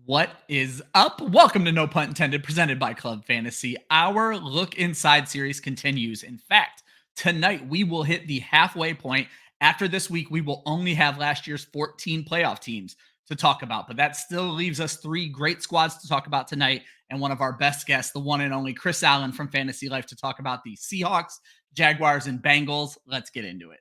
What is up? Welcome to No Punt Intended, presented by Club Fantasy. Our Look Inside series continues. In fact, tonight we will hit the halfway point. After this week, we will only have last year's 14 playoff teams to talk about, but that still leaves us three great squads to talk about tonight, and one of our best guests, the one and only Chris Allen from Fantasy Life, to talk about the Seahawks, Jaguars, and Bengals. Let's get into it.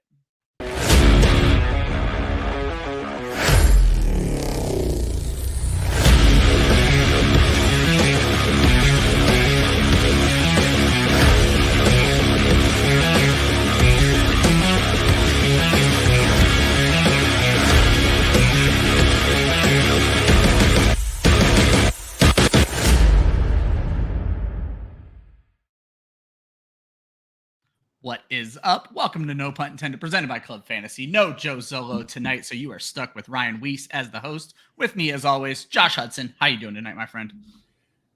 What is up? Welcome to No Punt Intended, presented by Club Fantasy. No Joe Zolo tonight, so you are stuck with Ryan Weisse as the host. With me, as always, Josh Hudson. How you doing tonight, my friend?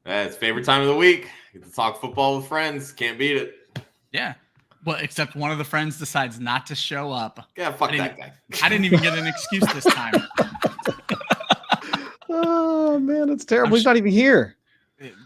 It's favorite time of the week. Get to talk football with friends. Can't beat it. Yeah. Well, except one of the friends decides not to show up. Yeah, fuck that guy. I didn't even get an excuse this time. Oh, man, that's terrible. He's not even here.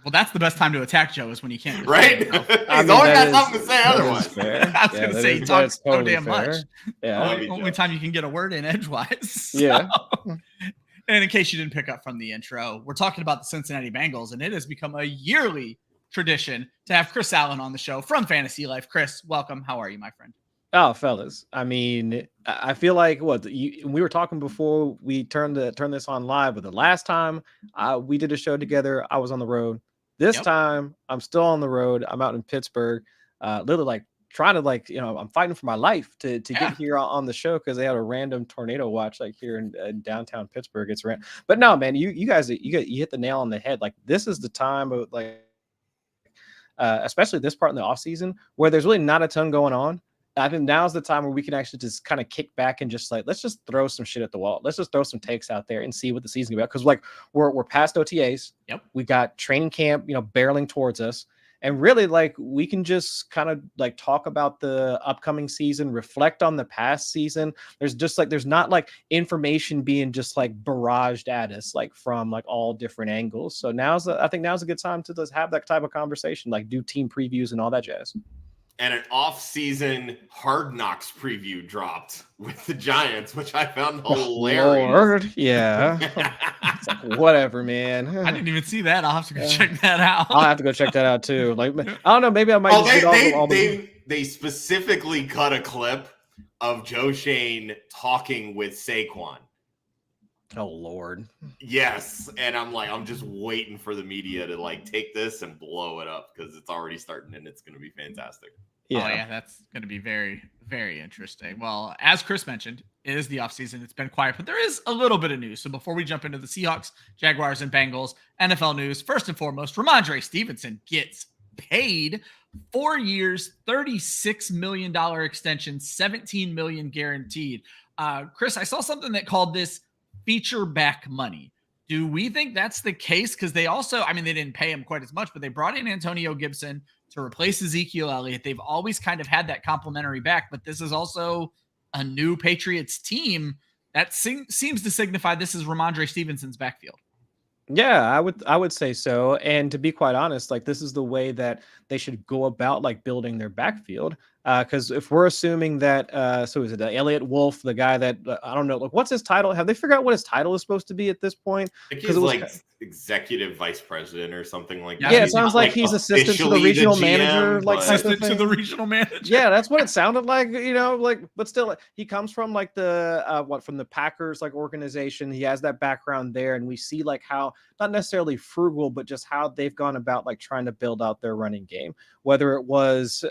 Well, that's the best time to attack Joe, is when you can't. Right? He's always got something to say otherwise. I was going to say he talks so totally damn fair. much. Yeah. Only time you can get a word in edgewise. Yeah. And in case you didn't pick up from the intro, we're talking about the Cincinnati Bengals, and it has become a yearly tradition to have Chris Allen on the show from Fantasy Life. Chris, welcome. How are you, my friend? Oh, fellas. I mean, I feel like we were talking before we turned this on live, but the last time we did a show together, I was on the road. This time, I'm still on the road. I'm out in Pittsburgh, literally like trying to I'm fighting for my life to get here on the show because they had a random tornado watch like here in downtown Pittsburgh. It's random, but no, man, you guys hit the nail on the head. Like this is the time of especially this part in the off season where there's really not a ton going on. I think now's the time where we can actually just kind of kick back and just let's just throw some shit at the wall. Let's just throw some takes out there and see what the season's about. Because we're past OTAs. Yep. We got training camp, barreling towards us. And really, we can just kind of talk about the upcoming season, reflect on the past season. There's just there's not information being just barraged at us from all different angles. So I think now's a good time to just have that type of conversation, do team previews and all that jazz. And an off-season Hard Knocks preview dropped with the Giants, which I found hilarious. Lord, yeah. Whatever, man. I didn't even see that. I'll have to go check that out. I'll have to go check that out too. I don't know. Maybe I might. They specifically cut a clip of Joe Shane talking with Saquon. Oh Lord. Yes, and I'm just waiting for the media to take this and blow it up because it's already starting and it's going to be fantastic. Yeah. Oh yeah, that's going to be very, very interesting. Well, as Chris mentioned, it is the offseason. It's been quiet, but there is a little bit of news. So before we jump into the Seahawks, Jaguars, and Bengals, NFL news, first and foremost, Rhamondre Stevenson gets paid 4 years, $36 million extension, $17 million guaranteed. Chris, I saw something that called this feature back money. Do we think that's the case? Because they also, they didn't pay him quite as much, but they brought in Antonio Gibson to replace Ezekiel Elliott. They've always kind of had that complimentary back, but this is also a new Patriots team that seems to signify this is Rhamondre Stevenson's backfield. Yeah, I would say so. And to be quite honest, this is the way that they should go about building their backfield. Because if we're assuming that, so is it Elliott Wolf, the guy that I don't know, what's his title? Have they figured out what his title is supposed to be at this point? I think he's executive vice president or something like that. Yeah, it sounds like he's assistant to the regional manager, assistant to the regional manager. Yeah, that's what it sounded like. But still, he comes from from the Packers organization. He has that background there, and we see how not necessarily frugal, but just how they've gone about trying to build out their running game. Whether it was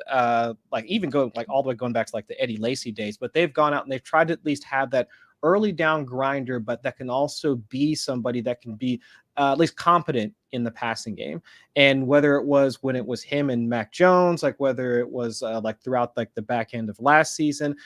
even going all the way going back to the Eddie Lacy days, but they've gone out and they've tried to at least have that early down grinder, but that can also be somebody that can be at least competent in the passing game. And whether it was when it was him and Mac Jones, whether it was throughout the back end of last season,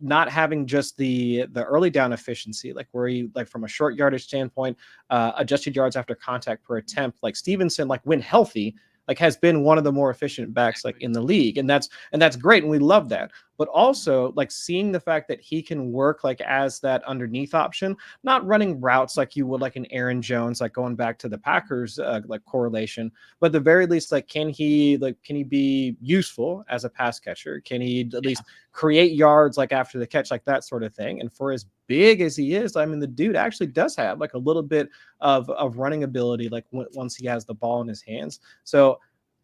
not having just the early down efficiency, where he from a short yardage standpoint, adjusted yards after contact per attempt, Stevenson, when healthy, like has been one of the more efficient backs like in the league. And that's great. And we love that. But also like seeing the fact that he can work like as that underneath option, not running routes like you would like an Aaron Jones, like going back to the Packers like correlation, but at the very least, like can he be useful as a pass catcher? Can he at least create yards like after the catch, like that sort of thing? And for as big as he is, I mean, the dude actually does have like a little bit of running ability like once he has the ball in his hands. So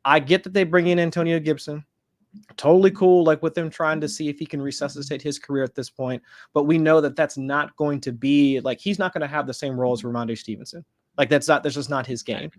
I get that they bring in Antonio Gibson. Totally cool, like with them trying to see if he can resuscitate his career at this point. But we know that that's not going to be like, he's not going to have the same role as Rhamondre Stevenson. Like that's just not his game.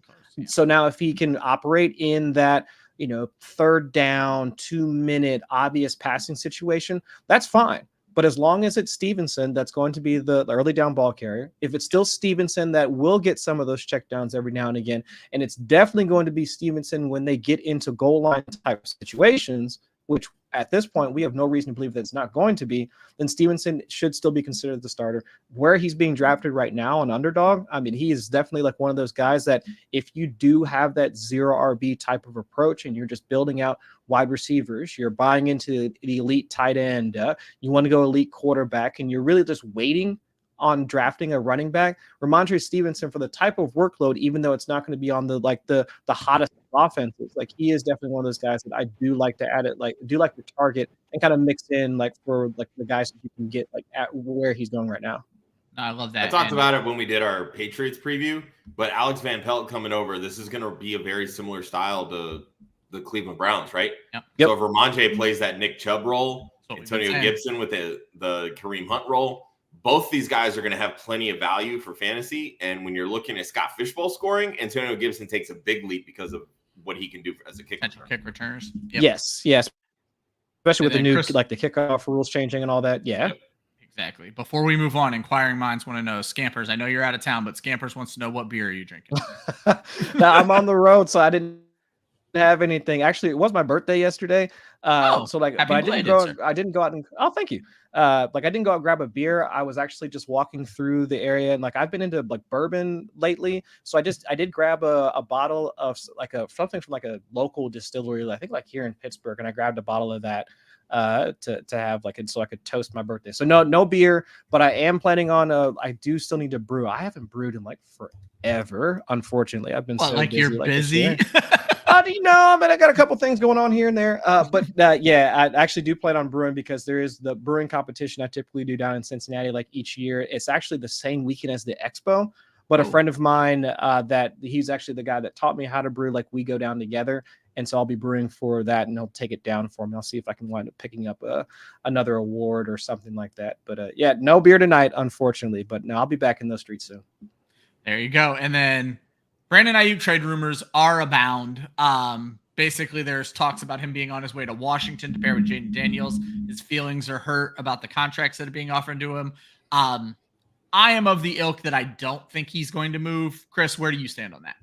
So now if he can operate in that, you know, 3rd down, 2-minute obvious passing situation, that's fine. But as long as it's Stevenson, that's going to be the early down ball carrier. If it's still Stevenson, that will get some of those checkdowns every now and again. And it's definitely going to be Stevenson when they get into goal line type situations, which at this point, we have no reason to believe that it's not going to be. Then Stevenson should still be considered the starter. Where he's being drafted right now on underdog, I mean, he is definitely like one of those guys that if you do have that 0 RB type of approach and you're just building out wide receivers, you're buying into the elite tight end, you want to go elite quarterback, and you're really just waiting on drafting a running back, Rhamondre Stevenson, for the type of workload, even though it's not going to be on the hottest offenses, like he is definitely one of those guys that I do like to add it, like do like to target and kind of mix in like for like the guys that you can get like at where he's going right now. I love that. I talked about it when we did our Patriots preview, but Alex Van Pelt coming over, this is going to be a very similar style to the Cleveland Browns, right? Yep. So if Rhamondre plays that Nick Chubb role, Antonio Gibson with the Kareem Hunt role, both these guys are going to have plenty of value for fantasy. And when you're looking at Scott Fishbowl scoring, Antonio Gibson takes a big leap because of what he can do as a kick returners. Yep. Yes. Especially with the new, like the kickoff rules changing and all that. Yeah. Yep. Exactly. Before we move on, inquiring minds want to know, Scampers, I know you're out of town, but Scampers wants to know, what beer are you drinking? Now, I'm on the road, so I didn't have anything. Actually, it was my birthday yesterday. So like, but I didn't go out and, oh, thank you. Like I didn't go out and grab a beer. I was actually just walking through the area, and like I've been into like bourbon lately. So I did grab a bottle of like something from like a local distillery, I think like here in Pittsburgh. And I grabbed a bottle of that to have like, so I could toast my birthday. So no beer, but I am planning on I do still need to brew. I haven't brewed in like forever. Unfortunately, I've been so like busy. You're busy. You know, I mean, I got a couple things going on here and there, but yeah, I actually do plan on brewing because there is the brewing competition I typically do down in Cincinnati, like each year. It's actually the same weekend as the expo, but a friend of mine that he's actually the guy that taught me how to brew, like we go down together. And so I'll be brewing for that, and he'll take it down for me. I'll see if I can wind up picking up another award or something like that. But yeah, no beer tonight, unfortunately, but no, I'll be back in those streets soon. There you go. And then Brandon Aiyuk trade rumors are abound. Basically, there's talks about him being on his way to Washington to pair with Jaden Daniels. His feelings are hurt about the contracts that are being offered to him. I am of the ilk that I don't think he's going to move. Chris, where do you stand on that?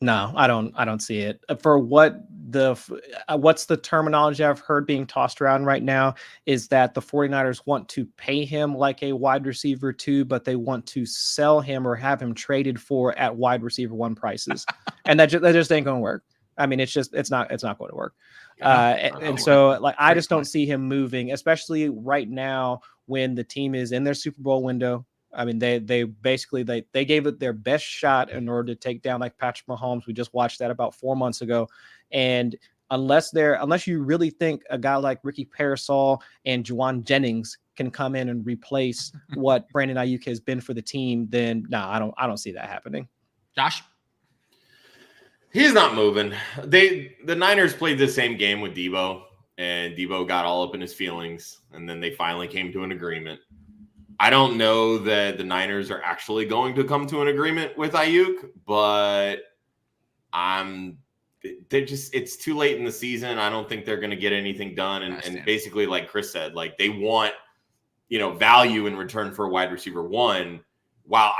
No, I don't see it. For what's the terminology I've heard being tossed around right now is that the 49ers want to pay him like a wide receiver 2, but they want to sell him or have him traded for at wide receiver 1 prices. And that just ain't going to work. I mean, it's not going to work. And so like, I just don't see him moving, especially right now when the team is in their Super Bowl window. I mean, they basically gave it their best shot in order to take down like Patrick Mahomes. We just watched that about 4 months ago. And unless you really think a guy like Ricky Parasol and Juwan Jennings can come in and replace what Brandon Aiyuk has been for the team, then no, I don't see that happening. Josh? He's not moving. The Niners played the same game with Debo, and Debo got all up in his feelings, and then they finally came to an agreement. I don't know that the Niners are actually going to come to an agreement with Aiyuk, but it's too late in the season. I don't think they're going to get anything done. And basically, like Chris said, like they want, value in return for a wide receiver 1. While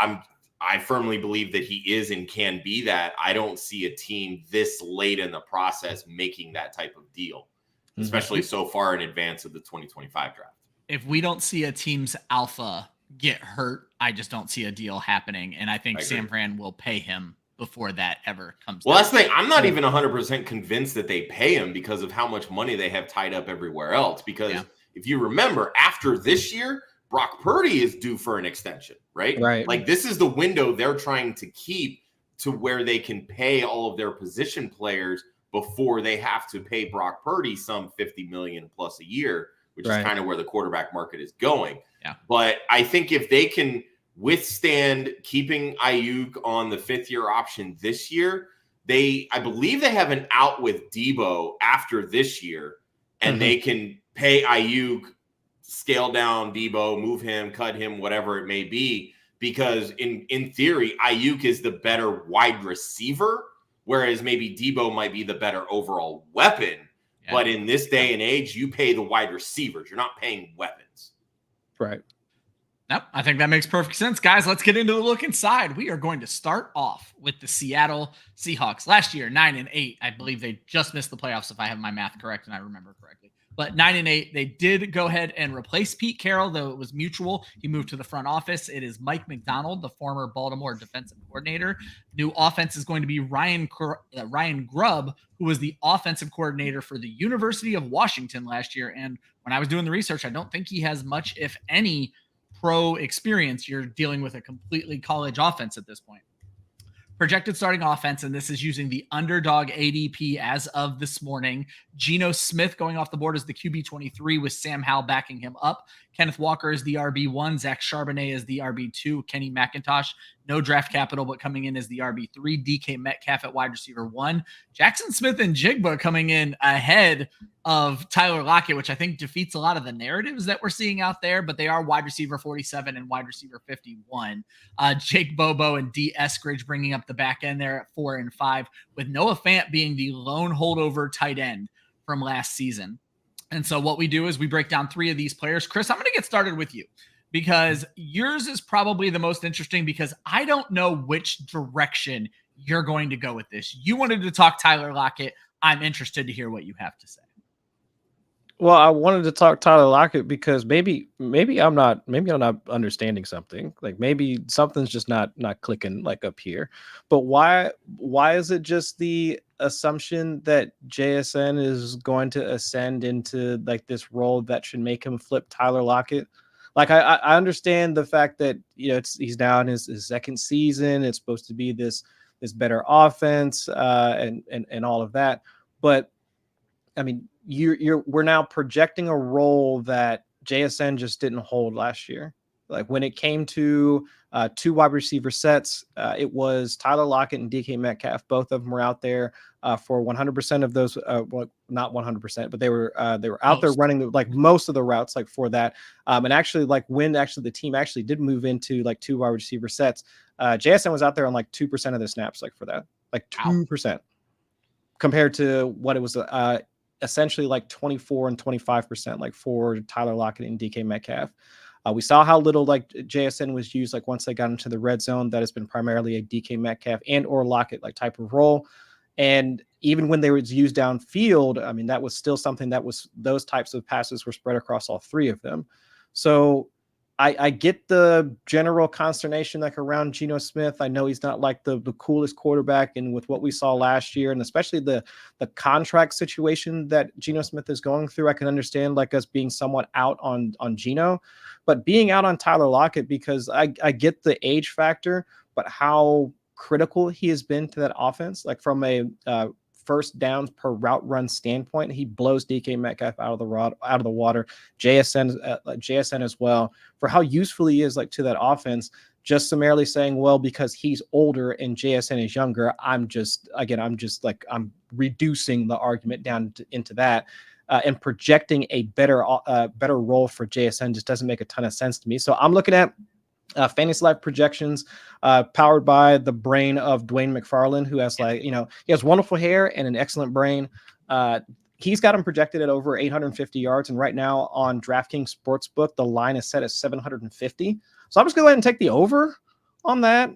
I firmly believe that he is and can be that, I don't see a team this late in the process making that type of deal, especially so far in advance of the 2025 draft. If we don't see a team's alpha get hurt, I just don't see a deal happening. And I think San Fran will pay him before that ever comes. Well, that's the thing. I'm not even 100% convinced that they pay him because of how much money they have tied up everywhere else. Because if you remember, after this year, Brock Purdy is due for an extension, right? Right. Like this is the window they're trying to keep to where they can pay all of their position players before they have to pay Brock Purdy some $50 million plus a year, which is kind of where the quarterback market is going. Yeah. But I think if they can withstand keeping Aiyuk on the 5th-year option this year, I believe they have an out with Debo after this year, and they can pay Aiyuk, scale down Debo, move him, cut him, whatever it may be, because in theory, Aiyuk is the better wide receiver, whereas maybe Debo might be the better overall weapon. Yeah. But in this day and age, you pay the wide receivers. You're not paying weapons. Right. Yep, I think that makes perfect sense. Guys, let's get into the look inside. We are going to start off with the Seattle Seahawks. Last year, 9-8. I believe they just missed the playoffs, if I have my math correct and I remember correctly. But 9-8, they did go ahead and replace Pete Carroll, though it was mutual. He moved to the front office. It is Mike McDonald, the former Baltimore defensive coordinator. New offense is going to be Ryan Grubb, who was the offensive coordinator for the University of Washington last year. And when I was doing the research, I don't think he has much, if any, pro experience. You're dealing with a completely college offense at this point. Projected starting offense, and this is using the underdog ADP as of this morning. Geno Smith going off the board as the QB23 with Sam Howell backing him up. Kenneth Walker is the RB1. Zach Charbonnet is the RB2. Kenny McIntosh, no draft capital, but coming in as the RB3. DK Metcalf at wide receiver 1. Jackson Smith and Jigba coming in ahead of Tyler Lockett, which I think defeats a lot of the narratives that we're seeing out there, but they are wide receiver 47 and wide receiver 51. Jake Bobo and D. Eskridge bringing up the back end there at 4 and 5, with Noah Fant being the lone holdover tight end from last season. And so what we do is we break down 3 of these players. Chris, I'm going to get started with you because yours is probably the most interesting because I don't know which direction you're going to go with this. You wanted to talk Tyler Lockett. I'm interested to hear what you have to say. Well, I wanted to talk Tyler Lockett because maybe I'm not understanding something. Like maybe something's just not clicking like up here. But why is it just the assumption that JSN is going to ascend into like this role that should make him flip Tyler Lockett? Like I understand the fact that he's now in his second season. It's supposed to be this better offense and all of that. But I mean, we're now projecting a role that JSN just didn't hold last year. Like when it came to 2 wide receiver sets, it was Tyler Lockett and DK Metcalf. Both of them were out there for 100% of those. Well, not 100%, but they were out there running like most of the routes like for that. And actually, like when the team actually did move into like 2 wide receiver sets, JSN was out there on like 2% of the snaps like for that, like 2% compared to what it was. Essentially like 24 and 25% like for Tyler Lockett and DK Metcalf. We saw how little like JSN was used like once they got into the red zone. That has been primarily a DK Metcalf and or Lockett like type of role. And even when they were used downfield, I mean, that was still something that was those types of passes were spread across all 3 of them. So I get the general consternation like around Geno Smith. I know he's not like the coolest quarterback, and with what we saw last year, and especially the contract situation that Geno Smith is going through, I can understand like us being somewhat out on Geno, but being out on Tyler Lockett because I get the age factor, but how critical he has been to that offense, like from a first downs per route run standpoint, he blows DK Metcalf out of the water. JSN as well, for how useful he is like to that offense. Just summarily saying, well, because he's older and JSN is younger, I'm reducing the argument down into that. And projecting a better role for JSN just doesn't make a ton of sense to me. So I'm looking at Fantasy Life projections powered by the brain of Dwayne McFarland, who has he has wonderful hair and an excellent brain. He's got him projected at over 850 yards. And right now on DraftKings Sportsbook, the line is set at 750. So I'm just going to go ahead and take the over on that.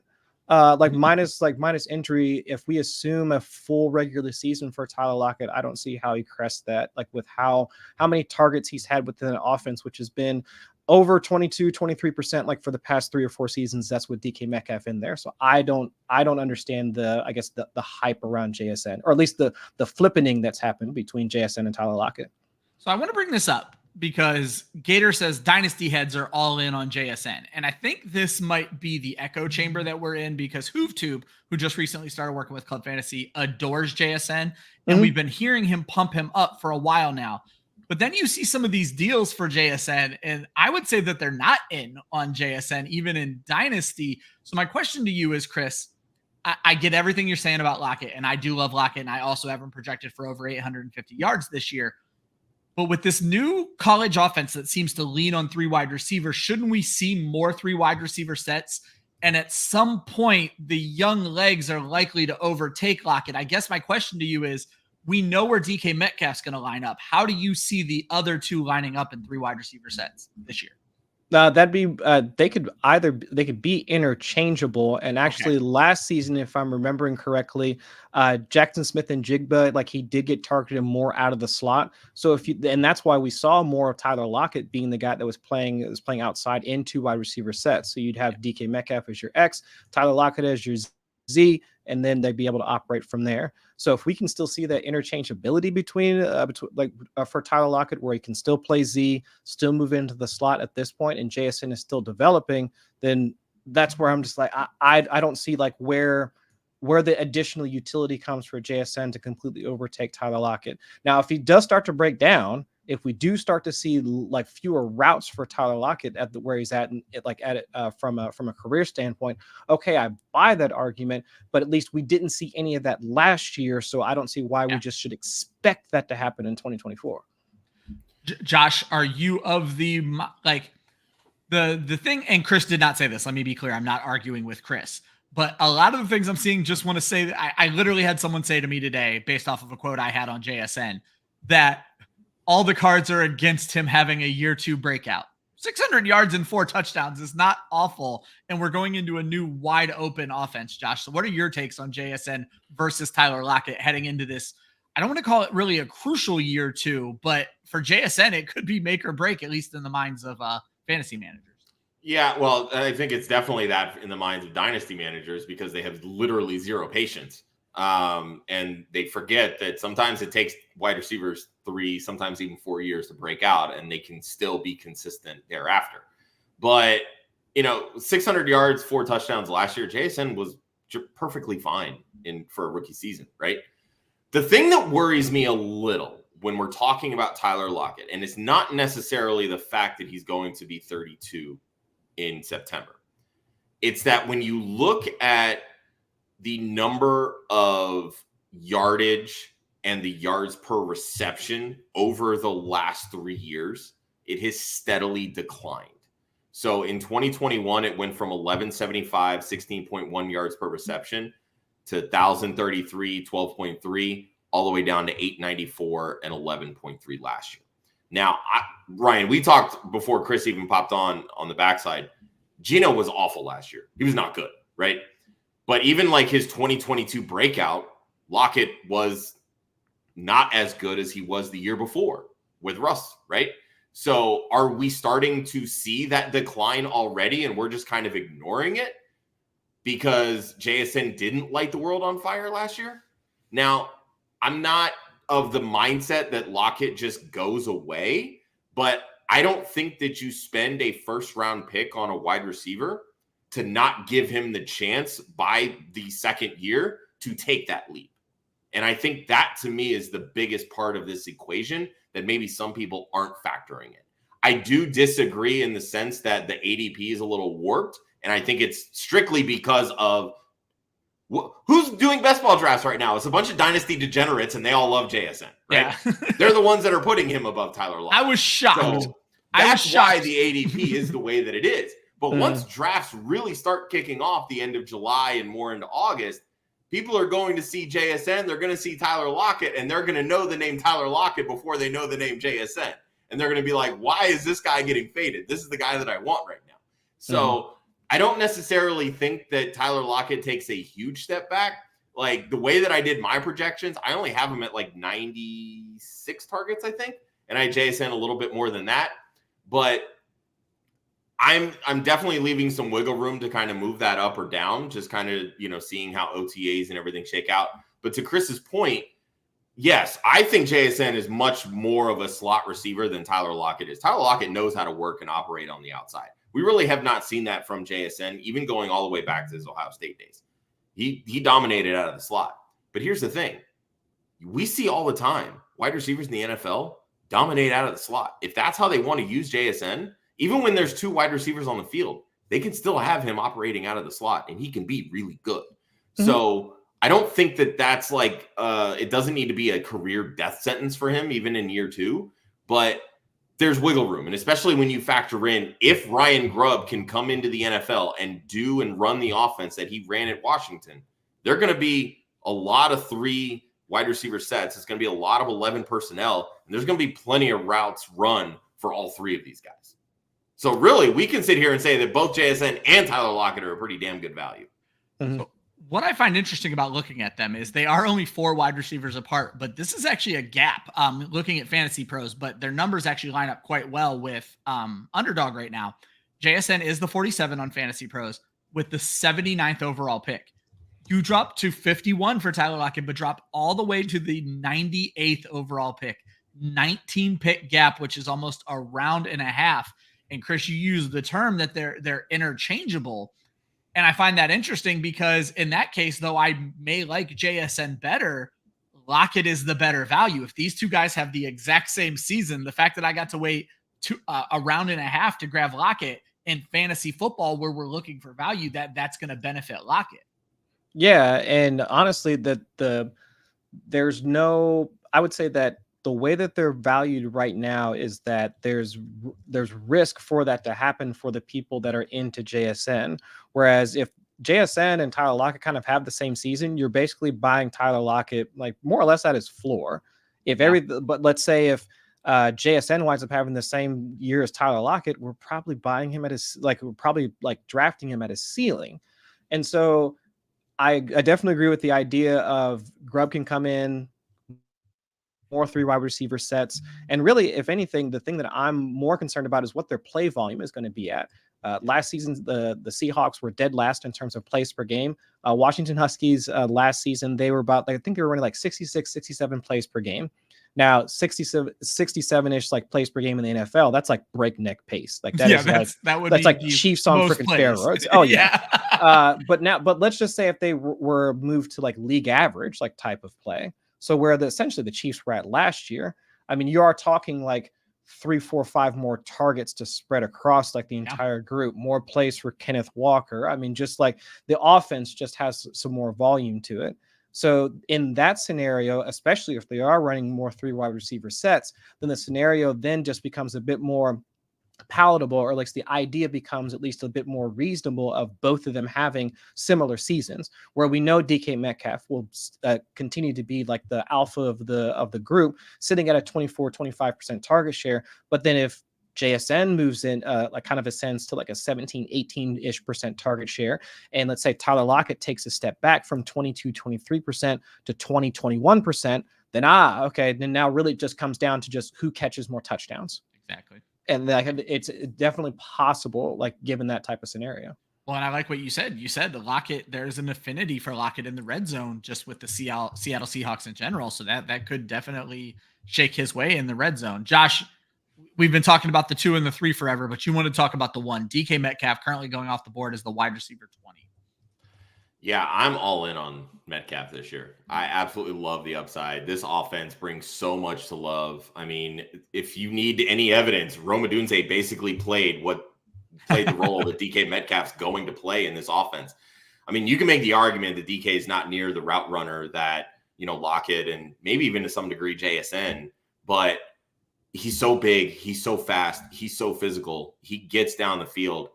Minus injury. If we assume a full regular season for Tyler Lockett, I don't see how he crests that. Like with how many targets he's had within an offense, which has been over 22, 23%, like for the past 3 or 4 seasons. That's with DK Metcalf in there. So I don't understand the hype around JSN, or at least the flippening that's happened between JSN and Tyler Lockett. So I want to bring this up because Gator says dynasty heads are all in on JSN. And I think this might be the echo chamber that we're in, because HoovTube, who just recently started working with Club Fantasy, adores JSN. And we've been hearing him pump him up for a while now. But then you see some of these deals for JSN, and I would say that they're not in on JSN, even in Dynasty. So my question to you is, Chris, I get everything you're saying about Lockett, and I do love Lockett, and I also have him projected for over 850 yards this year. But with this new college offense that seems to lean on 3 wide receivers, shouldn't we see more 3 wide receiver sets? And at some point, the young legs are likely to overtake Lockett. I guess my question to you is, we know where DK Metcalf's going to line up. How do you see the other 2 lining up in 3 wide receiver sets this year? That'd be they could be interchangeable. And actually, last season, if I'm remembering correctly, Jackson Smith and Jigba, like, he did get targeted more out of the slot. So and that's why we saw more of Tyler Lockett being the guy that was playing outside in 2 wide receiver sets. So you'd have DK Metcalf as your X, Tyler Lockett as your Z, and then they'd be able to operate from there. So if we can still see that interchangeability between for Tyler Lockett, where he can still play Z, still move into the slot at this point, and JSN is still developing, then that's where I'm just like, I don't see like where the additional utility comes for JSN to completely overtake Tyler Lockett. Now, if he does start to break down, if we do start to see like fewer routes for Tyler Lockett where he's at, from a career standpoint, okay, I buy that argument, but at least we didn't see any of that last year, so I don't see why we just should expect that to happen in 2024. Josh, are you of the thing? And Chris did not say this. Let me be clear. I'm not arguing with Chris, but a lot of the things I'm seeing, just want to say that I literally had someone say to me today, based off of a quote I had on JSN, that all the cards are against him having a year 2 breakout. 600 yards and 4 touchdowns is not awful. And we're going into a new wide open offense, Josh. So what are your takes on JSN versus Tyler Lockett heading into this? I don't want to call it really a crucial year 2, but for JSN, it could be make or break, at least in the minds of fantasy managers. Yeah, well, I think it's definitely that in the minds of dynasty managers, because they have literally zero patience. And they forget that sometimes it takes wide receivers 3, sometimes even 4 years to break out, and they can still be consistent thereafter. But, 600 yards, 4 touchdowns last year, JSN was perfectly fine for a rookie season, right? The thing that worries me a little when we're talking about Tyler Lockett, and it's not necessarily the fact that he's going to be 32 in September, it's that when you look at the number of yardage and the yards per reception over the last 3 years, it has steadily declined. So in 2021, it went from 1175, 16.1 yards per reception to 1,033, 12.3, all the way down to 894 and 11.3 last year. Now, Ryan, we talked before Chris even popped on the backside. Geno was awful last year. He was not good, right? But even like his 2022 breakout, Lockett was not as good as he was the year before with Russ, right? So are we starting to see that decline already, and we're just kind of ignoring it because JSN didn't light the world on fire last year? Now, I'm not of the mindset that Lockett just goes away, but I don't think that you spend a first-round pick on a wide receiver to not give him the chance by the second year to take that leap. And I think that, to me, is the biggest part of this equation that maybe some people aren't factoring in. I do disagree in the sense that the ADP is a little warped, and I think it's strictly because of who's doing best ball drafts right now. It's a bunch of dynasty degenerates, and they all love JSN, right? Yeah. They're the ones that are putting him above Tyler Lockett. I was shocked. So that's why the ADP is the way that it is. But once drafts really start kicking off the end of July and more into August, people are going to see JSN. They're going to see Tyler Lockett, and they're going to know the name Tyler Lockett before they know the name JSN. And they're going to be like, why is this guy getting faded? This is the guy that I want right now. So I don't necessarily think that Tyler Lockett takes a huge step back. Like the way that I did my projections, I only have him at like 96 targets, I think. And I JSN a little bit more than that. But I'm definitely leaving some wiggle room to kind of move that up or down, just kind of, seeing how OTAs and everything shake out. But to Chris's point, yes, I think JSN is much more of a slot receiver than Tyler Lockett is. Tyler Lockett knows how to work and operate on the outside. We really have not seen that from JSN, even going all the way back to his Ohio State days. He dominated out of the slot. But here's the thing. We see all the time wide receivers in the NFL dominate out of the slot. If that's how they want to use JSN, even when there's two wide receivers on the field, they can still have him operating out of the slot, and he can be really good. Mm-hmm. So I don't think that's like it doesn't need to be a career death sentence for him, even in year 2. But there's wiggle room, and especially when you factor in if Ryan Grubb can come into the NFL and do and run the offense that he ran at Washington, they're going to be a lot of 3 wide receiver sets. It's going to be a lot of 11 personnel, and there's going to be plenty of routes run for all 3 of these guys. So really, we can sit here and say that both JSN and Tyler Lockett are a pretty damn good value. Mm-hmm. So what I find interesting about looking at them is they are only 4 wide receivers apart, but this is actually a gap looking at Fantasy Pros, but their numbers actually line up quite well with Underdog right now. JSN is the 47 on Fantasy Pros with the 79th overall pick. You drop to 51 for Tyler Lockett, but drop all the way to the 98th overall pick. 19 pick gap, which is almost a round and a half. And Chris, you use the term that they're interchangeable. And I find that interesting because in that case, though, I may like JSN better, Lockett is the better value. If these two guys have the exact same season, the fact that I got to wait a round and a half to grab Lockett in fantasy football where we're looking for value, that's going to benefit Lockett. Yeah, and honestly, there's no, I would say that the way that they're valued right now is that there's risk for that to happen for the people that are into JSN. Whereas if JSN and Tyler Lockett kind of have the same season, you're basically buying Tyler Lockett like more or less at his floor. But let's say if JSN winds up having the same year as Tyler Lockett, we're probably buying him at his, like, we're probably like drafting him at his ceiling. And so I definitely agree with the idea of Grubb can come in, more 3 wide receiver sets. And really, if anything, the thing that I'm more concerned about is what their play volume is going to be at. Last season, the Seahawks were dead last in terms of plays per game. Washington Huskies last season, they were about, I think they were running like 66, 67 plays per game. Now, 67-ish like plays per game in the NFL, that's like breakneck pace. Like that that's like Chiefs on freaking steroids. Oh yeah. But let's just say if they were moved to like league average, like type of play. So where essentially the Chiefs were at last year, I mean, you are talking like 3, 4, 5 more targets to spread across like the entire group, more plays for Kenneth Walker. I mean, just like the offense just has some more volume to it. So in that scenario, especially if they are running more 3 wide receiver sets, then the scenario then just becomes a bit more palatable, or like the idea becomes at least a bit more reasonable of both of them having similar seasons, where we know DK Metcalf will continue to be like the alpha of the group, sitting at a 24-25% target share. But then if JSN moves in, like kind of ascends to like a 17-18-ish% target share, and let's say Tyler Lockett takes a step back from 22-23% to 20-21%, then then now really it just comes down to just who catches more touchdowns. Exactly. And it's definitely possible, like given that type of scenario. Well, and I like what you said. You said the Lockett, there's an affinity for Lockett in the red zone just with the Seattle Seahawks in general. So that could definitely shake his way in the red zone. Josh, we've been talking about the 2 and the 3 forever, but you want to talk about the 1. DK Metcalf currently going off the board as the wide receiver 20. Yeah, I'm all in on Metcalf this year. I absolutely love the upside. This offense brings so much to love. I mean, if you need any evidence, Rhamondre basically played the role that DK Metcalf's going to play in this offense. I mean, you can make the argument that DK is not near the route runner that, Lockett and maybe even to some degree JSN, but he's so big, he's so fast, he's so physical, he gets down the field.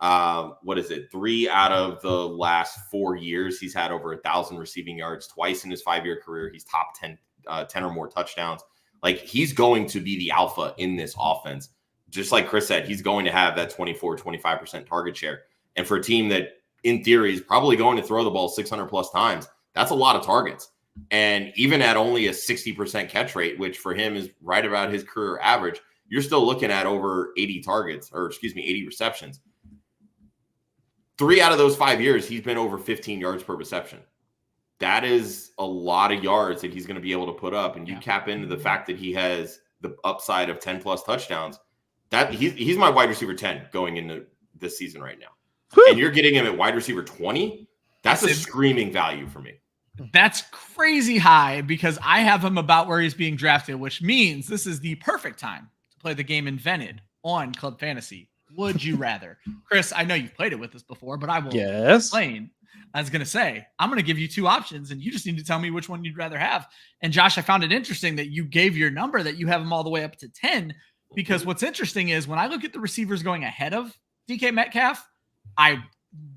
3 out of the last 4 years he's had over 1,000 receiving yards. Twice in his 5-year career he's top 10 or more touchdowns. Like, he's going to be the alpha in this offense. Just like Chris said, he's going to have that 24-25% target share, and for a team that in theory is probably going to throw the ball 600 plus times, that's a lot of targets. And even at only a 60% catch rate, which for him is right about his career average, you're still looking at over 80 targets, or 80 receptions. 3 out of those 5 years, he's been over 15 yards per reception. That is a lot of yards that he's going to be able to put up. And you cap into the fact that he has the upside of 10 plus touchdowns. That he's my wide receiver 10 going into this season right now. And you're getting him at wide receiver 20. That's a screaming value for me. That's crazy high because I have him about where he's being drafted, which means this is the perfect time to play the game invented on Club Fantasy. Would you rather? Chris, I know you've played it with us before, but I will explain. I was going to say, I'm going to give you 2 options, and you just need to tell me which one you'd rather have. And Josh, I found it interesting that you gave your number that you have them all the way up to 10, because what's interesting is when I look at the receivers going ahead of DK Metcalf, I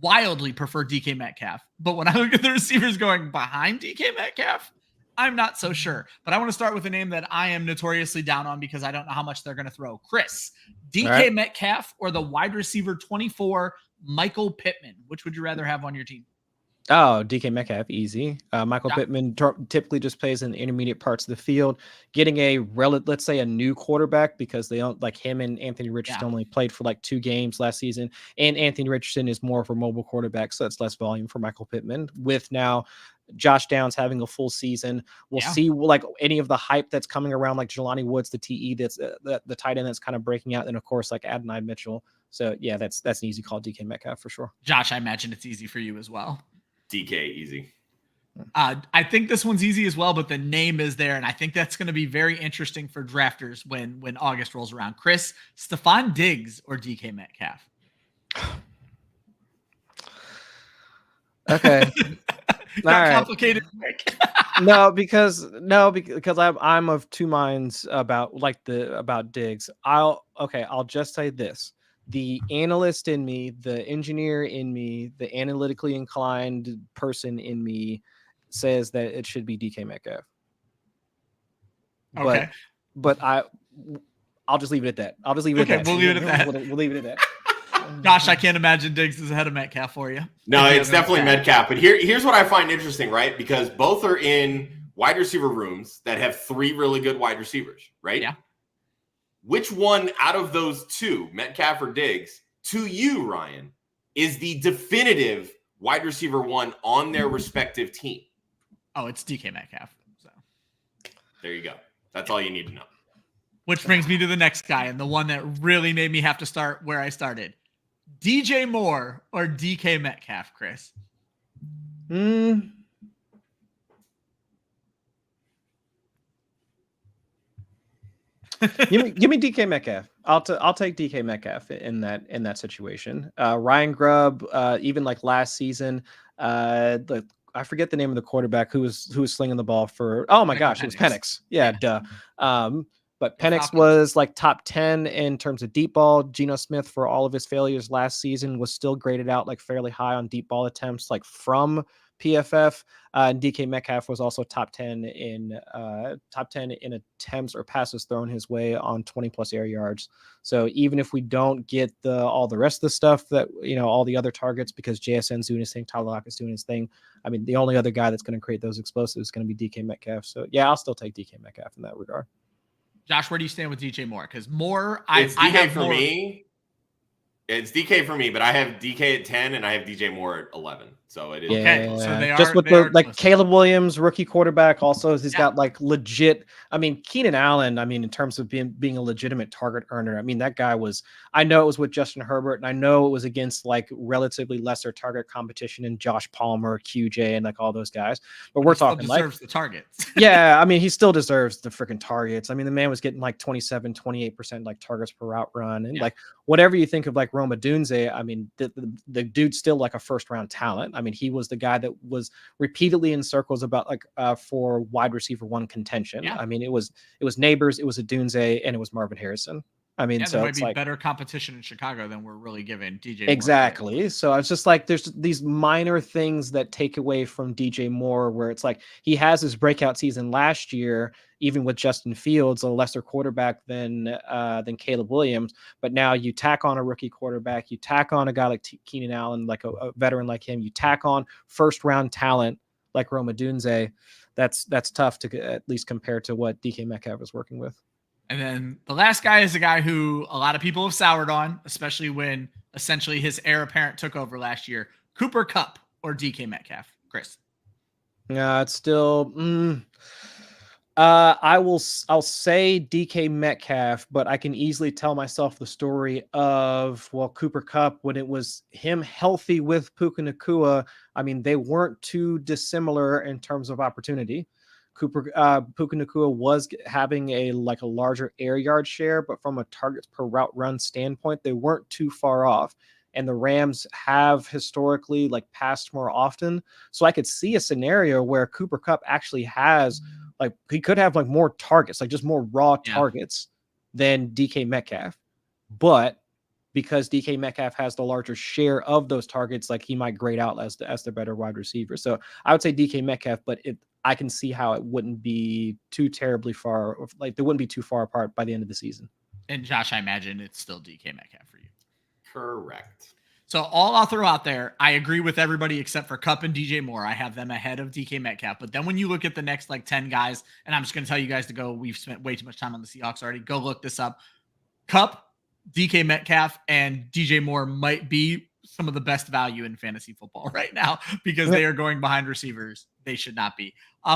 wildly prefer DK Metcalf. But when I look at the receivers going behind DK Metcalf, I'm not so sure. But I want to start with a name that I am notoriously down on because I don't know how much they're going to throw. Chris, DK Metcalf or the wide receiver 24, Michael Pittman? Which would you rather have on your team? Oh, DK Metcalf, easy. Michael Pittman typically just plays in the intermediate parts of the field, getting let's say a new quarterback, because they don't like him, and Anthony Richardson only played for like 2 games last season. And Anthony Richardson is more of a mobile quarterback, so that's less volume for Michael Pittman. With now Josh Downs having a full season, we'll see like any of the hype that's coming around, like Jelani Woods, the TE that's the tight end that's kind of breaking out. And of course, like Adonai Mitchell. So yeah, that's an easy call, DK Metcalf for sure. Josh, I imagine it's easy for you as well. DK, easy. I think this one's easy as well, but the name is there, and I think that's going to be very interesting for drafters when August rolls around. Chris, Stephon Diggs or DK Metcalf? Okay. Complicated. No, because I'm of 2 minds about Diggs. I'll just say this. The analyst in me, the engineer in me, the analytically inclined person in me says that it should be DK Metcalf. Okay. But I'll just leave it at that. We'll leave it at that. We'll leave it at that. Gosh, I can't imagine Diggs is ahead of Metcalf for you. No, it's definitely Metcalf. But here's what I find interesting, right? Because both are in wide receiver rooms that have 3 really good wide receivers, right? Yeah. Which one out of those 2, Metcalf or Diggs, to you, Ryan, is the definitive wide receiver 1 on their respective team? Oh, it's DK Metcalf. So there you go. That's all you need to know. Which brings me to the next guy, and the one that really made me have to start where I started. DJ Moore or DK Metcalf, Chris? Give me DK Metcalf. I'll take DK Metcalf in that situation. Ryan Grubb, even like last season, I forget the name of the quarterback who was slinging the ball for. Oh my gosh, it was Penix. Yeah, duh. But Penix was like top 10 in terms of deep ball. Geno Smith, for all of his failures last season, was still graded out like fairly high on deep ball attempts, like from PFF. And DK Metcalf was also top 10 in attempts or passes thrown his way on 20+ air yards. So even if we don't get all the rest of the stuff that, all the other targets, because JSN's doing his thing, Tyler Lockett's doing his thing, I mean, the only other guy that's going to create those explosives is going to be DK Metcalf. So yeah, I'll still take DK Metcalf in that regard. Josh, where do you stand with DJ Moore? Because Moore, it's DK for me. It's DK for me, but I have DK at 10 and I have DJ Moore at 11. So it is okay. So they are just with Caleb Williams, rookie quarterback. Also, he's got like legit. I mean, Keenan Allen. I mean, in terms of being a legitimate target earner. I mean, that guy was. I know it was with Justin Herbert, and I know it was against like relatively lesser target competition in Josh Palmer, QJ, and like all those guys. But we're talking deserves the targets. Yeah, I mean, he still deserves the freaking targets. I mean, the man was getting like 27, 28% like targets per route run, and like whatever you think of like Rhamondre. I mean, the dude's still like a first round talent. I mean, he was the guy that was repeatedly in circles about like for wide receiver 1 contention. Yeah. I mean, it was Neighbors, it was Adunze, and it was Marvin Harrison. I mean, so there might it's be like better competition in Chicago than we're really giving DJ exactly. Moore. So it's just like there's these minor things that take away from DJ Moore, where it's like he has his breakout season last year, even with Justin Fields, a lesser quarterback than Caleb Williams. But now you tack on a rookie quarterback, you tack on a guy like Keenan Allen, like a veteran like him, you tack on first round talent like Rome Odunze. That's tough to at least compare to what DK Metcalf is working with. And then the last guy is a guy who a lot of people have soured on, especially when essentially his heir apparent took over last year. Cooper Kupp or DK Metcalf? Chris. It's still. I'll say DK Metcalf, but I can easily tell myself the story of Cooper Kupp when it was him healthy with Puka Nacua. I mean, they weren't too dissimilar in terms of opportunity. Puka Nacua was having a larger air yard share, but from a targets per route run standpoint, they weren't too far off. And the Rams have historically passed more often. So I could see a scenario where Cooper Kupp actually has he could have more targets, just more raw targets than DK Metcalf. But because DK Metcalf has the larger share of those targets, he might grade out as the better wide receiver. So I would say DK Metcalf, but I can see how it wouldn't be too terribly far, they wouldn't be too far apart by the end of the season. And Josh, I imagine it's still DK Metcalf for you. Correct. So all I'll throw out there, I agree with everybody except for Kupp and DJ Moore. I have them ahead of DK Metcalf. But then when you look at the next 10 guys, and I'm just going to tell you guys to go, we've spent way too much time on the Seahawks already. Go look this up. Kupp, DK Metcalf, and DJ Moore might be some of the best value in fantasy football right now because they are going behind receivers. They should not be.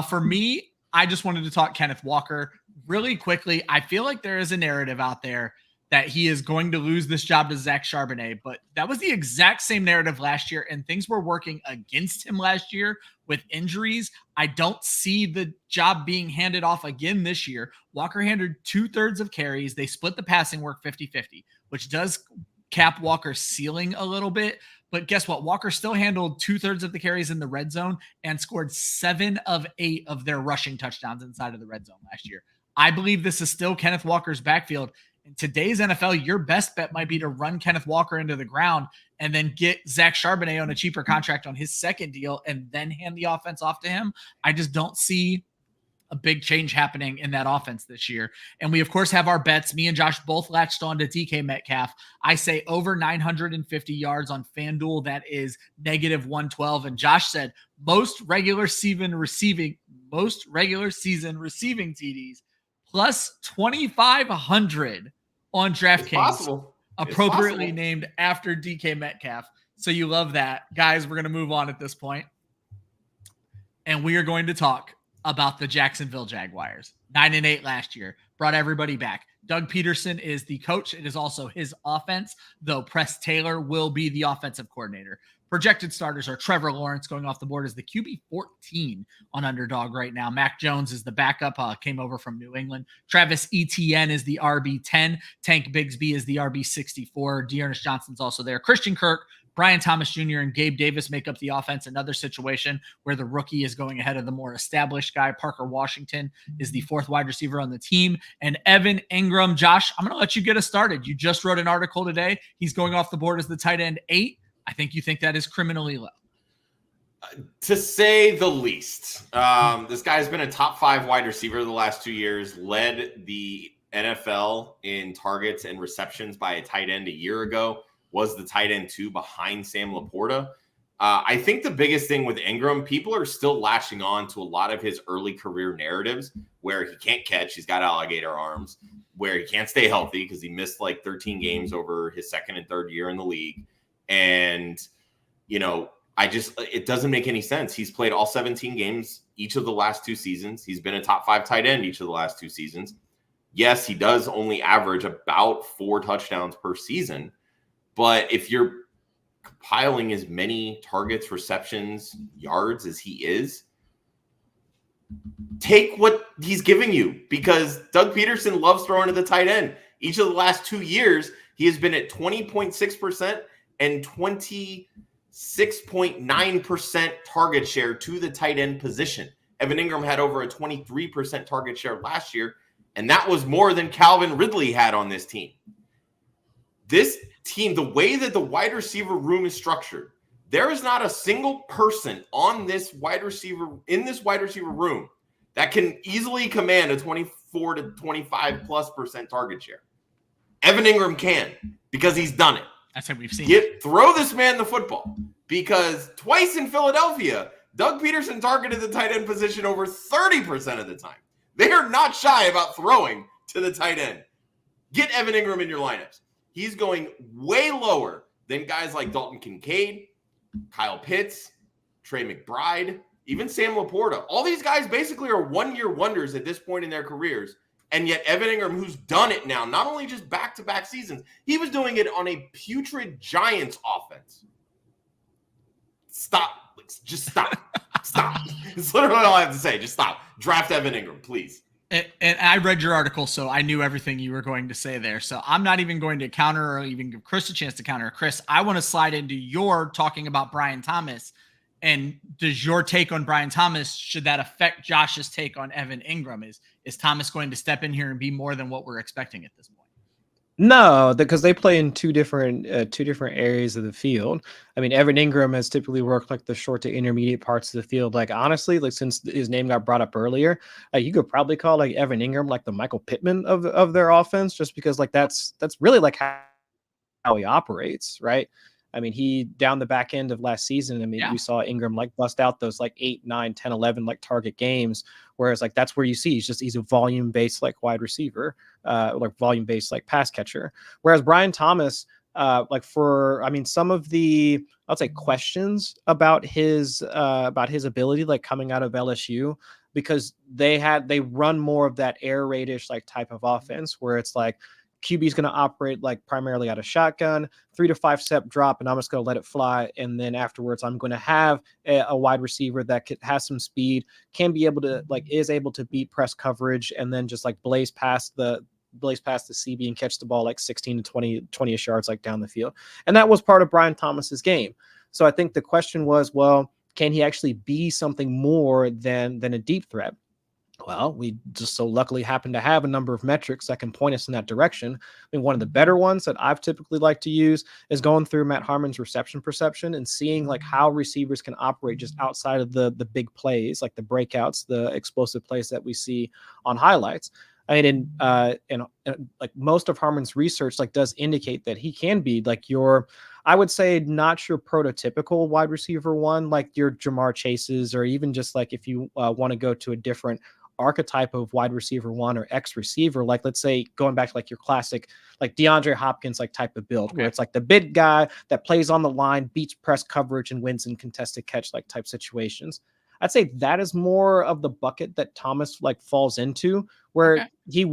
For me, I just wanted to talk Kenneth Walker really quickly. I feel like there is a narrative out there that he is going to lose this job to Zach Charbonnet, but that was the exact same narrative last year, and things were working against him last year with injuries. I don't see the job being handed off again this year. Walker handled 2/3 of carries. They split the passing work 50-50, which does cap Walker's ceiling a little bit, but guess what? Walker still handled 2/3 of the carries in the red zone and scored 7 of 8 of their rushing touchdowns inside of the red zone last year. I believe this is still Kenneth Walker's backfield. In today's NFL, your best bet might be to run Kenneth Walker into the ground and then get Zach Charbonnet on a cheaper contract on his second deal and then hand the offense off to him. I just don't see a big change happening in that offense this year. And we, of course, have our bets. Me and Josh both latched on to DK Metcalf. I say over 950 yards on FanDuel. That is -112. And Josh said most regular season receiving TDs plus 2,500 on DraftKings, appropriately named after DK Metcalf. So you love that. Guys, we're going to move on at this point. And we are going to talk about the Jacksonville Jaguars. 9-8 last year. Brought everybody back. Doug Peterson is the coach. It is also his offense, though Press Taylor will be the offensive coordinator. Projected starters are Trevor Lawrence going off the board as the QB 14 on Underdog right now. Mac Jones is the backup, came over from New England. Travis Etienne is the RB 10. Tank Bigsby is the RB 64. Dearness Johnson's also there. Christian Kirk, Brian Thomas Jr., and Gabe Davis make up the offense. Another situation where the rookie is going ahead of the more established guy. Parker Washington is the 4th wide receiver on the team. And Evan Engram. Josh, I'm going to let you get us started. You just wrote an article today. He's going off the board as the tight end 8. I think you think that is criminally low. To say the least. This guy's been a top 5 wide receiver the last 2 years, led the NFL in targets and receptions by a tight end a year ago, was the tight end 2 behind Sam Laporta. I think the biggest thing with Engram, people are still latching on to a lot of his early career narratives where he can't catch, he's got alligator arms, where he can't stay healthy because he missed 13 games over his second and third year in the league. And, it doesn't make any sense. He's played all 17 games each of the last 2 seasons. He's been a top 5 tight end each of the last 2 seasons. Yes, he does only average about 4 touchdowns per season. But if you're compiling as many targets, receptions, yards as he is, take what he's giving you, because Doug Peterson loves throwing to the tight end. Each of the last 2 years, he has been at 20.6% and 26.9% target share to the tight end position. Evan Engram had over a 23% target share last year, and that was more than Calvin Ridley had on this team. This team, the way that the wide receiver room is structured, there is not a single person on this wide receiver room that can easily command a 24 to 25+% target share. Evan Engram can, because he's done it. That's what we've seen. Throw this man the football, because twice in Philadelphia, Doug Peterson targeted the tight end position over 30% of the time. They are not shy about throwing to the tight end. Get Evan Engram in your lineups. He's going way lower than guys like Dalton Kincaid, Kyle Pitts, Trey McBride, even Sam Laporta. All these guys basically are one-year wonders at this point in their careers. And yet Evan Engram, who's done it now, not only just back-to-back seasons, he was doing it on a putrid Giants offense. Stop. Just stop. Stop. It's literally all I have to say. Just stop. Draft Evan Engram, please. And I read your article, so I knew everything you were going to say there. So I'm not even going to counter or even give Chris a chance to counter. Chris, I want to slide into your talking about Brian Thomas. And does your take on Brian Thomas, should that affect Josh's take on Evan Engram? Is Thomas going to step in here and be more than what we're expecting at this point? No, because they play in two different areas of the field. I mean, Evan Engram has typically worked like the short to intermediate parts of the field. Like honestly, like since his name got brought up earlier, you could probably call like Evan Engram like the Michael Pittman of their offense, just because like that's really like how he operates, right? I mean, he down the back end of last season, I mean, we saw Engram like bust out those like 8, 9, 10, 11 like target games. Whereas like that's where you see he's a volume based like wide receiver, like volume based like pass catcher. Whereas Brian Thomas, some of the I'll say questions about his ability like coming out of LSU, because they run more of that air raidish like type of offense where it's like QB is going to operate like primarily out of shotgun, 3 to 5 step drop, and I'm just going to let it fly. And then afterwards, I'm going to have a wide receiver that has some speed, is able to beat press coverage, and then just like blaze past the CB and catch the ball like 16 to 20-ish yards like down the field. And that was part of Brian Thomas's game. So I think the question was, well, can he actually be something more than a deep threat? Well, we just so luckily happen to have a number of metrics that can point us in that direction. I mean, one of the better ones that I've typically liked to use is going through Matt Harmon's reception perception and seeing like how receivers can operate just outside of the big plays, like the breakouts, the explosive plays that we see on highlights. I mean, and like most of Harmon's research like does indicate that he can be like I would say not your prototypical wide receiver one, like your Jamar Chases, or even just like if you want to go to a different archetype of wide receiver one or X receiver, like let's say going back to like your classic like DeAndre Hopkins like type of build, where it's like the big guy that plays on the line, beats press coverage, and wins in contested catch like type situations. I'd say that is more of the bucket that Thomas like falls into, where he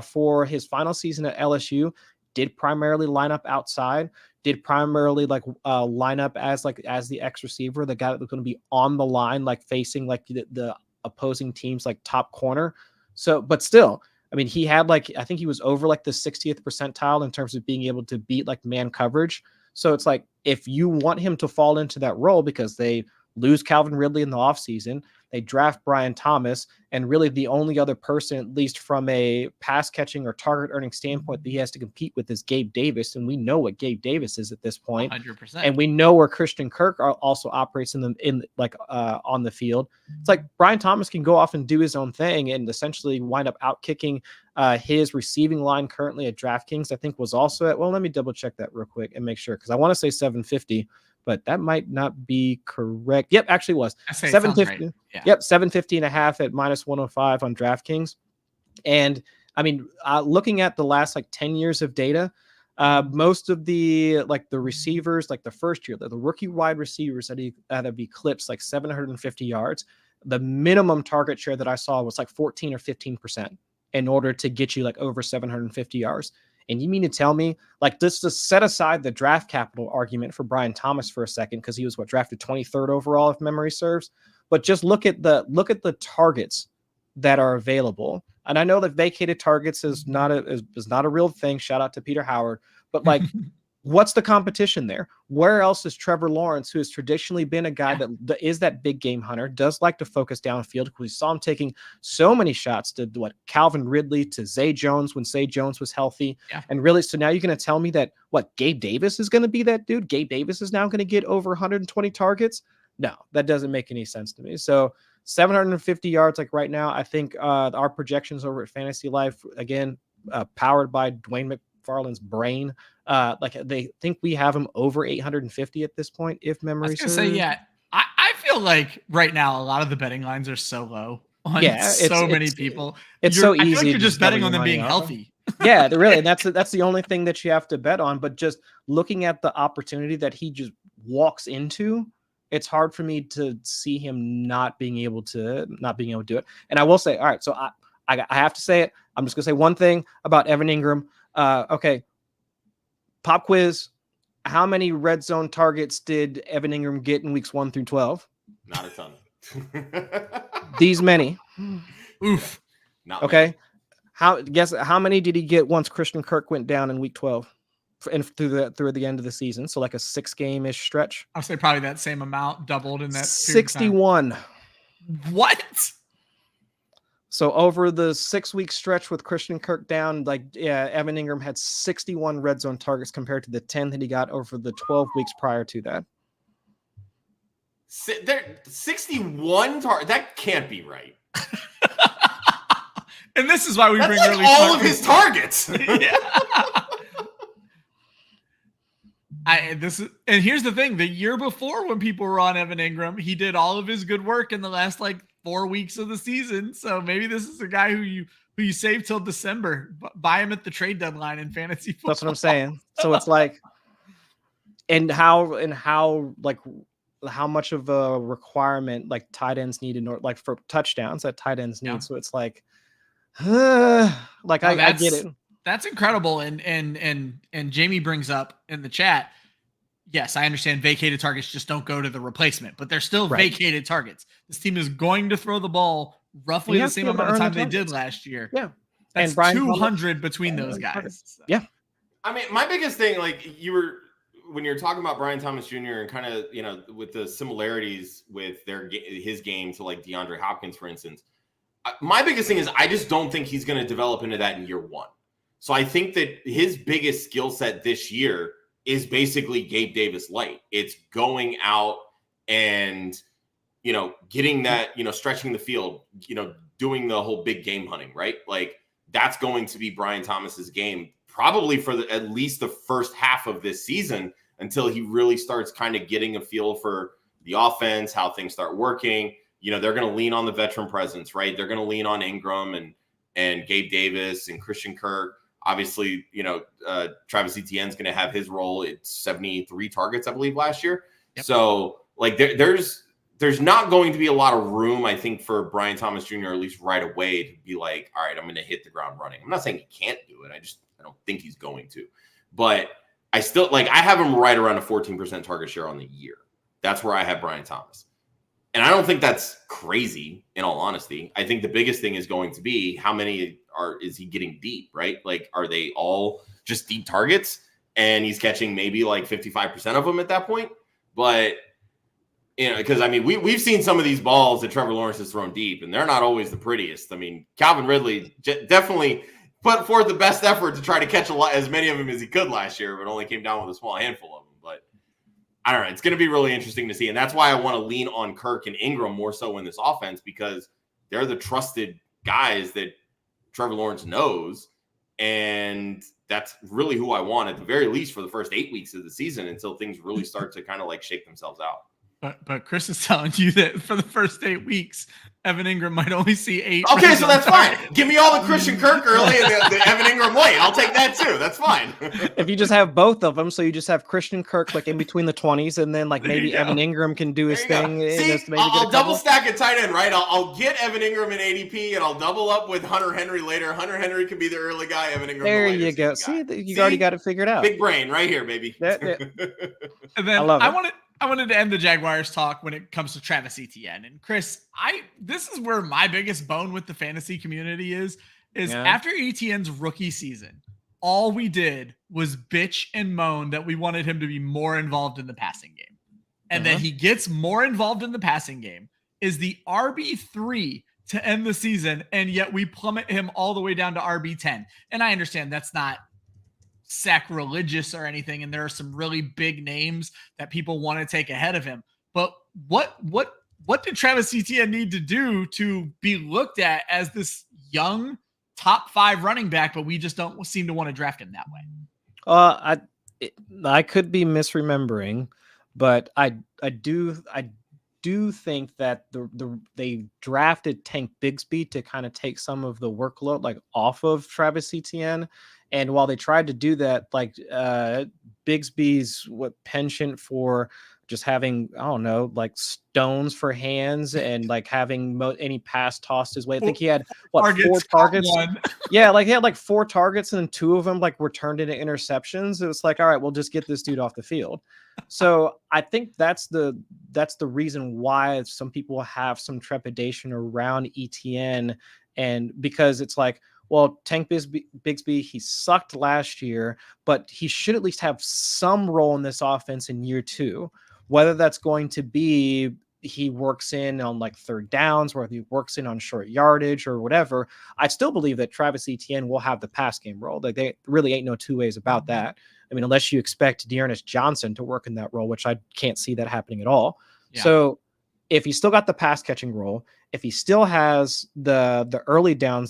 for his final season at LSU did primarily line up outside, did primarily like line up as the X receiver, the guy that was going to be on the line, like facing like the opposing team's like top corner. So, but still, I mean, he had like, I think he was over like the 60th percentile in terms of being able to beat like man coverage. So it's like, if you want him to fall into that role, because they lose Calvin Ridley in the offseason, they draft Brian Thomas, and really the only other person, at least from a pass catching or target earning standpoint, that he has to compete with is Gabe Davis. And we know what Gabe Davis is at this point. 100%. And we know where Christian Kirk also operates on the field. It's like Brian Thomas can go off and do his own thing and essentially wind up out kicking his receiving line currently at DraftKings. I think was also at, well, let me double check that real quick and make sure, because I want to say 750. But that might not be correct. Yep, actually was 750. Yeah. Yep, 750.5 at -105 on DraftKings. And I mean, looking at the last like 10 years of data, most of the receivers, like the first year, the rookie wide receivers that have eclipsed like 750 yards, the minimum target share that I saw was like 14 or 15% in order to get you like over 750 yards. And you mean to tell me, like, just to set aside the draft capital argument for Brian Thomas for a second, because he was drafted 23rd overall, if memory serves. But just look at the targets that are available. And I know that vacated targets is not a real thing. Shout out to Peter Howard. But like, what's the competition there? Where else is Trevor Lawrence, who has traditionally been a guy that is that big game hunter, does like to focus downfield? We saw him taking so many shots to Calvin Ridley, to Zay Jones when Zay Jones was healthy. Yeah. And really, so now you're going to tell me that Gabe Davis is going to be that dude? Gabe Davis is now going to get over 120 targets? No, that doesn't make any sense to me. So 750 yards, like right now, I think our projections over at Fantasy Life, again, powered by Dwayne McFarland's brain, they think we have him over 850 at this point, if memory serves. I feel like right now a lot of the betting lines are so low on so many people. It's so easy. I feel like you're to just betting on them being healthy. Yeah, really. And that's the only thing that you have to bet on. But just looking at the opportunity that he just walks into, it's hard for me to see him not being able to do it. And I will say, all right, so I have to say it. I'm just gonna say one thing about Evan Engram. Okay. Pop quiz. How many red zone targets did Evan Engram get in weeks 1 through 12? Not a ton. These many. Oof. Not okay. Many. Guess how many did he get once Christian Kirk went down in week 12 and through the end of the season? So like a 6-game-ish stretch. I'll say probably that same amount, doubled in that 61. What? So over the 6-week stretch with Christian Kirk down, Evan Engram had 61 red zone targets compared to the 10 that he got over the 12 weeks prior to that. 61 that can't be right. And this is why we bring like all of his targets. And here's the thing: the year before, when people were on Evan Engram, he did all of his good work in the last 4 weeks of the season. So maybe this is a guy who you save till December, buy him at the trade deadline in fantasy football. That's what I'm saying. So it's and how much of a requirement tight ends need in order, for touchdowns that tight ends need. Yeah. So it's I get it. That's incredible. And Jamie brings up in the chat, yes, I understand vacated targets just don't go to the replacement, but they're still vacated targets. This team is going to throw the ball roughly the same amount of time they did last year. Yeah. That's 200 between those guys. So. Yeah. I mean, my biggest thing, when you're talking about Brian Thomas Jr. and kind of, with the similarities with his game to DeAndre Hopkins, for instance, my biggest thing is I just don't think he's going to develop into that in year one. So I think that his biggest skill set this year is basically Gabe Davis light. It's going out and, getting that, stretching the field, doing the whole big game hunting, right? That's going to be Brian Thomas's game probably for at least the first half of this season until he really starts kind of getting a feel for the offense, how things start working. They're going to lean on the veteran presence, right? They're going to lean on Engram and Gabe Davis and Christian Kirk. Obviously, Travis Etienne's going to have his role. It's 73 targets, I believe, last year. Yep. So, there's not going to be a lot of room, I think, for Brian Thomas Jr., at least right away, to be all right, I'm going to hit the ground running. I'm not saying he can't do it. I don't think he's going to. But I still, I have him right around a 14% target share on the year. That's where I have Brian Thomas. And I don't think that's crazy, in all honesty. I think the biggest thing is going to be how many is he getting deep, right? Are they all just deep targets? And he's catching maybe 55% of them at that point. But, because, we've seen some of these balls that Trevor Lawrence has thrown deep, and they're not always the prettiest. Calvin Ridley definitely put forth the best effort to try to catch as many of them as he could last year, but only came down with a small handful of them. But I don't know. It's going to be really interesting to see. And that's why I want to lean on Kirk and Engram more so in this offense, because they're the trusted guys that Trevor Lawrence knows. And that's really who I want, at the very least, for the first 8 weeks of the season until things really start to kind of shake themselves out. But Chris is telling you that for the first 8 weeks, Evan Engram might only see 8. Okay, so that's fine. Give me all the Christian Kirk early and the Evan Engram late. I'll take that too. That's fine. If you just have both of them, so you just have Christian Kirk in between the 20s, and then maybe Evan Engram can do his thing. See, I'll double stack at tight end, right? I'll get Evan Engram in ADP, and I'll double up with Hunter Henry later. Hunter Henry can be the early guy. Evan Engram. There you go. See, you already got it figured out. Big brain right here, baby. And then I wanted to end the Jaguars talk when it comes to Travis Etienne. And Chris, this is where my biggest bone with the fantasy community is after Etienne's rookie season, all we did was bitch and moan that we wanted him to be more involved in the passing game. And then he gets more involved in the passing game, is the RB3 to end the season, and yet we plummet him all the way down to RB10. And I understand that's not sacrilegious or anything, and there are some really big names that people want to take ahead of him, but what did Travis Etienne need to do to be looked at as this young top 5 running back, but we just don't seem to want to draft him that way? I could be misremembering, but I do think that they drafted Tank Bigsby to kind of take some of the workload like off of Travis Etienne. And while they tried to do that, like Bigsby's penchant for just having, I don't know, like stones for hands and like having any pass tossed his way. I think he had four targets. Yeah, like he had like 4 targets and then 2 of them like were turned into interceptions. It was like, all right, we'll just get this dude off the field. So I think that's the reason why some people have some trepidation around Etienne, and because it's like, well, Tank Bigsby, he sucked last year, but he should at least have some role in this offense in year 2. Whether that's going to be he works in on like third downs, or if he works in on short yardage or whatever, I still believe that Travis Etienne will have the pass game role. Like, they really ain't no two ways about that. I mean, unless you expect Dearness Johnson to work in that role, which I can't see that happening at all. Yeah. So if he's still got the pass catching role, if he still has the early down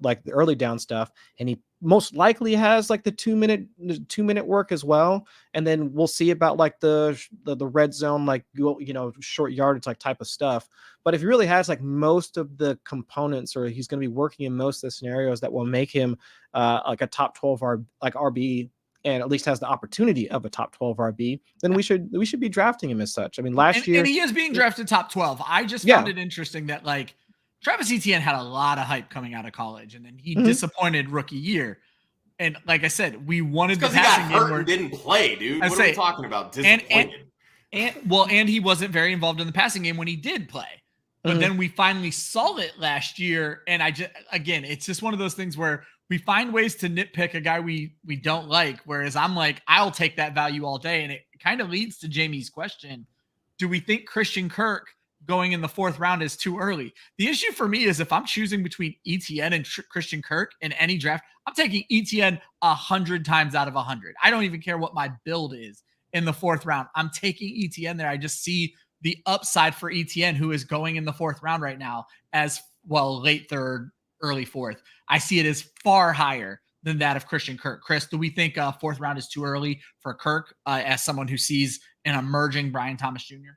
like the early down stuff, and he most likely has like the 2 minute work as well, and then we'll see about like the red zone, like, you know, short yardage like type of stuff. But if he really has like most of the components, or he's going to be working in most of the scenarios that will make him like a top 12 RB, and at least has the opportunity of a top 12 RB, then we should be drafting him as such. I mean, last year, and he is being drafted top 12. I just found it interesting that like Travis Etienne had a lot of hype coming out of college, and then he disappointed rookie year. And like I said, we wanted the passing game. He got hurt and didn't play, dude. What are we talking about? Disappointed. And he wasn't very involved in the passing game when he did play. But then we finally saw it last year, and it's just one of those things where we find ways to nitpick a guy we don't like, whereas I'm like, I'll take that value all day. And it kind of leads to Jamie's question. Do we think Christian Kirk going in the 4th round is too early? The issue for me is if I'm choosing between Etienne and Christian Kirk in any draft, I'm taking Etienne 100 times out of 100. I don't even care what my build is in the 4th round. I'm taking Etienne there. I just see the upside for Etienne, who is going in the 4th round right now, as well, late 3rd, early 4th. I see it as far higher than that of Christian Kirk. Chris, do we think 4th round is too early for Kirk as someone who sees an emerging Brian Thomas Jr.?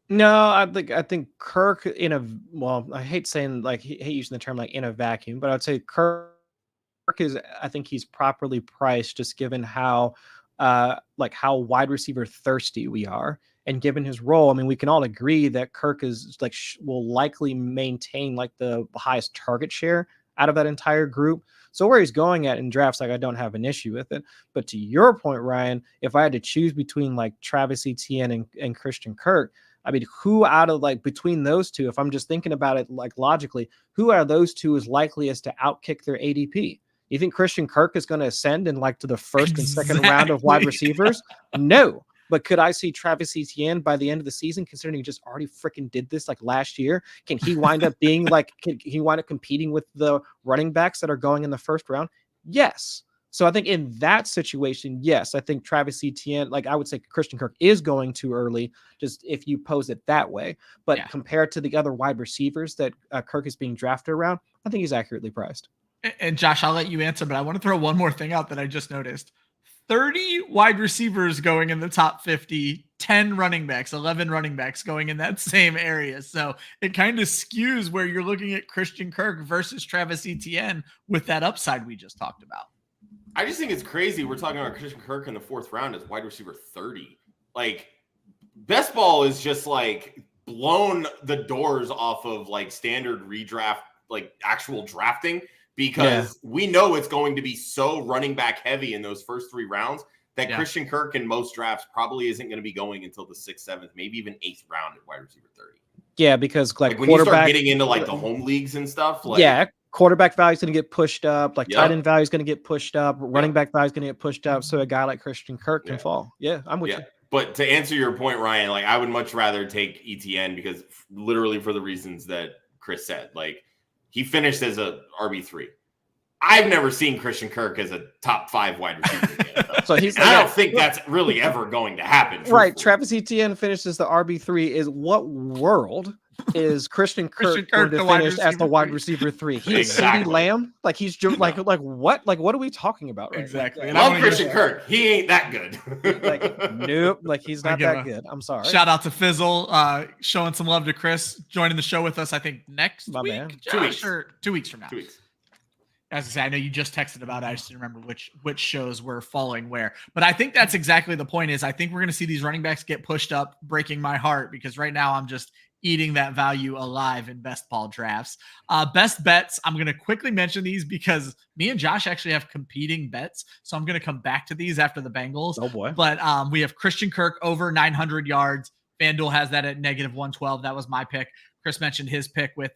No, I think Kirk I hate saying like, hate using the term like in a vacuum, but I'd say Kirk I think he's properly priced, just given how how wide receiver thirsty we are. And given his role, I mean, we can all agree that Kirk is like will likely maintain like the highest target share out of that entire group. So where he's going at in drafts, like, I don't have an issue with it. But to your point, Ryan, if I had to choose between like Travis Etienne and Christian Kirk, I mean, who out of like between those two, if I'm just thinking about it like logically, who out of those two is likeliest to outkick their ADP? You think Christian Kirk is going to ascend in like to the 1st and 2nd round of wide receivers? No. But could I see Travis Etienne by the end of the season, considering he just already freaking did this like last year? Can he wind up being like, can he wind up competing with the running backs that are going in the 1st round? Yes. So I think in that situation, yes, I think Travis Etienne, like I would say Christian Kirk is going too early, just if you pose it that way. But compared to the other wide receivers that Kirk is being drafted around, I think he's accurately priced. And Josh, I'll let you answer, but I want to throw one more thing out that I just noticed. 30 wide receivers going in the top 50, 10 running backs, 11 running backs going in that same area. So it kind of skews where you're looking at Christian Kirk versus Travis Etienne with that upside we just talked about. I just think it's crazy. We're talking about Christian Kirk in the 4th round as wide receiver 30. Like, best ball is just like blown the doors off of like standard redraft, like actual drafting, because we know it's going to be so running back heavy in those first 3 rounds that Christian Kirk in most drafts probably isn't going to be going until the 6th, 7th, maybe even 8th round at wide receiver 30. Yeah, because like when you start getting into like the home leagues and stuff, like quarterback value is going to get pushed up, like tight end value is going to get pushed up, running back value is going to get pushed up, so a guy like Christian Kirk can fall. Yeah, I'm with you. But to answer your point, Ryan, like I would much rather take Etienne because literally for the reasons that Chris said, like he finished as a RB3. I've never seen Christian Kirk as a top 5 wide receiver. So I don't think that's really ever going to happen. Right. Travis Etienne finishes the RB3. Is what world is Christian Kirk Kirk, going to finish as the wide receiver 3? He's Exactly. CeeDee Lamb? Like he's just like what? Like what are we talking about right exactly. now? Love Christian Kirk. He ain't that good. Like nope, like he's not that good. I'm sorry. Shout out to Fizzle, showing some love to Chris, joining the show with us. I think next week, man. Josh, or 2 weeks from now. 2 weeks. As I say, I know you just texted about it. I just didn't remember which shows were following where. But I think that's exactly the point. Is I think we're going to see these running backs get pushed up, breaking my heart, because right now I'm just eating that value alive in best ball drafts. Best bets, I'm going to quickly mention these because me and Josh actually have competing bets. So I'm going to come back to these after the Bengals. Oh, boy. But we have Christian Kirk over 900 yards. FanDuel has that at -112. That was my pick. Chris mentioned his pick with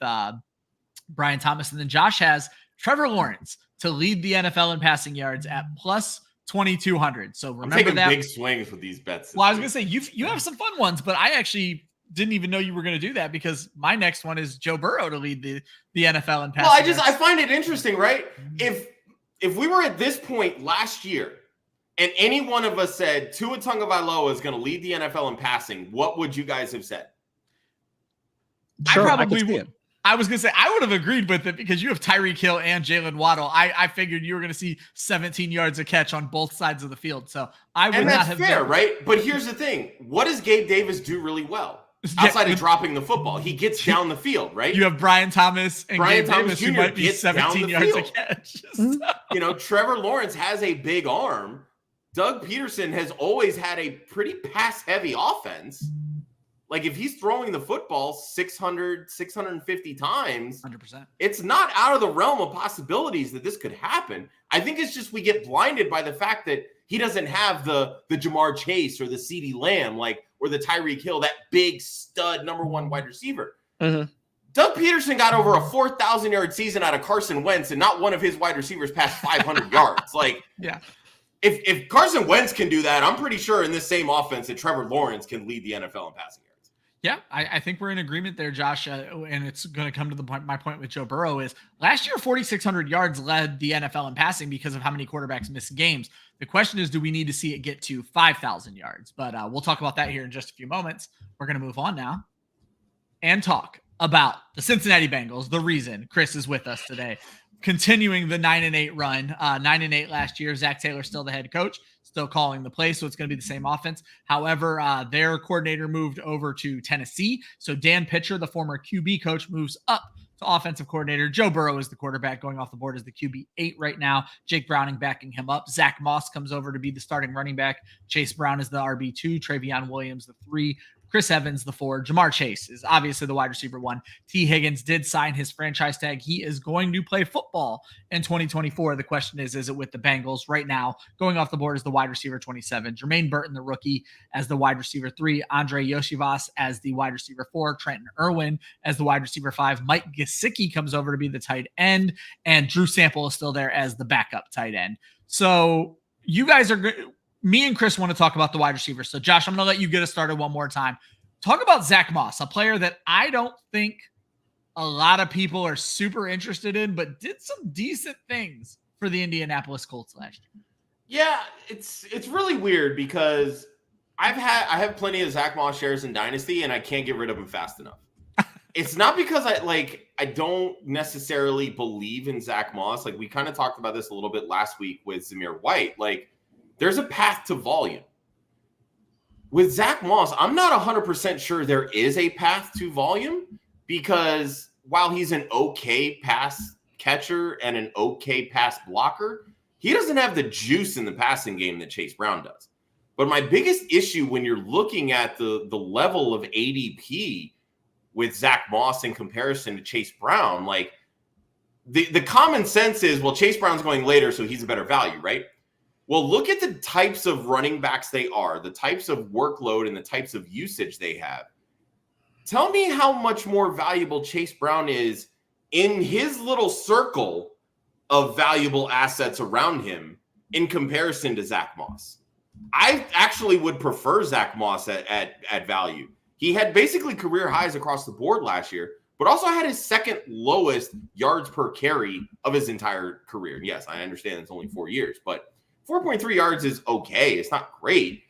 Brian Thomas. And then Josh has Trevor Lawrence to lead the NFL in passing yards at plus 2,200. So remember, I'm taking that big swings with these bets. Well, I was going to say, you have some fun ones, but I actually didn't even know you were going to do that because my next one is Joe Burrow to lead the NFL in passing yards. I find it interesting, right? If we were at this point last year and any one of us said Tua Tagovailoa is going to lead the NFL in passing, what would you guys have said? Sure, I probably would. I was going to say, I would have agreed with it because you have Tyreek Hill and Jalen Waddle. I figured you were going to see 17 yards a catch on both sides of the field. So I would not have. And that's fair, right? But here's the thing. What does Gabe Davis do really well? Outside of dropping the football, he gets down the field, right? You have Brian Thomas and Gabe Davis, who might be 17 yards a catch. So. Trevor Lawrence has a big arm. Doug Peterson has always had a pretty pass-heavy offense. Like, if he's throwing the football 600, 650 times, 100%. It's not out of the realm of possibilities that this could happen. I think it's just we get blinded by the fact that he doesn't have the Jamar Chase or the CeeDee Lamb, or the Tyreek Hill, that big stud number one wide receiver. Mm-hmm. Doug Peterson got over a 4,000-yard season out of Carson Wentz, and not one of his wide receivers passed 500 yards. Yeah. If Carson Wentz can do that, I'm pretty sure in this same offense that Trevor Lawrence can lead the NFL in passing yards. Yeah, I think we're in agreement there, Josh, and it's going to come to my point with Joe Burrow is last year 4,600 yards led the NFL in passing because of how many quarterbacks missed games. The question is, do we need to see it get to 5,000 yards? But we'll talk about that here in just a few moments. We're going to move on now and talk about the Cincinnati Bengals, the reason Chris is with us today. Continuing the 9-8 run, 9-8 last year. Zach Taylor still the head coach, still calling the play, so it's going to be the same offense. However, their coordinator moved over to Tennessee, so Dan Pitcher, the former QB coach, moves up to offensive coordinator. Joe Burrow is the quarterback, going off the board as the QB8 right now. Jake Browning backing him up. Zack Moss comes over to be the starting running back. Chase Brown is the RB2. Travion Williams, the 3. Chris Evans, the 4. Jamar Chase is obviously the wide receiver 1. T. Higgins did sign his franchise tag. He is going to play football in 2024. The question is it with the Bengals? Right now, going off the board is the wide receiver 27. Jermaine Burton, the rookie, as the wide receiver 3. Andre Yoshivas as the wide receiver 4. Trenton Irwin as the wide receiver 5. Mike Gesicki comes over to be the tight end. And Drew Sample is still there as the backup tight end. So you guys are good. Me and Chris want to talk about the wide receivers. So, Josh, I'm going to let you get us started one more time. Talk about Zack Moss, a player that I don't think a lot of people are super interested in, but did some decent things for the Indianapolis Colts last year. Yeah, it's really weird because I have plenty of Zack Moss shares in Dynasty, and I can't get rid of him fast enough. It's not because I don't necessarily believe in Zack Moss. We kind of talked about this a little bit last week with Zamir White. There's a path to volume. With Zack Moss, I'm not 100% sure there is a path to volume because while he's an okay pass catcher and an okay pass blocker, he doesn't have the juice in the passing game that Chase Brown does. But my biggest issue when you're looking at the level of ADP with Zack Moss in comparison to Chase Brown, the common sense is, well, Chase Brown's going later, so he's a better value, right? Well, look at the types of running backs they are, the types of workload and the types of usage they have. Tell me how much more valuable Chase Brown is in his little circle of valuable assets around him in comparison to Zack Moss. I actually would prefer Zack Moss at value. He had basically career highs across the board last year, but also had his second lowest yards per carry of his entire career. Yes, I understand it's only 4 years, but 4.3 yards is okay. It's not great.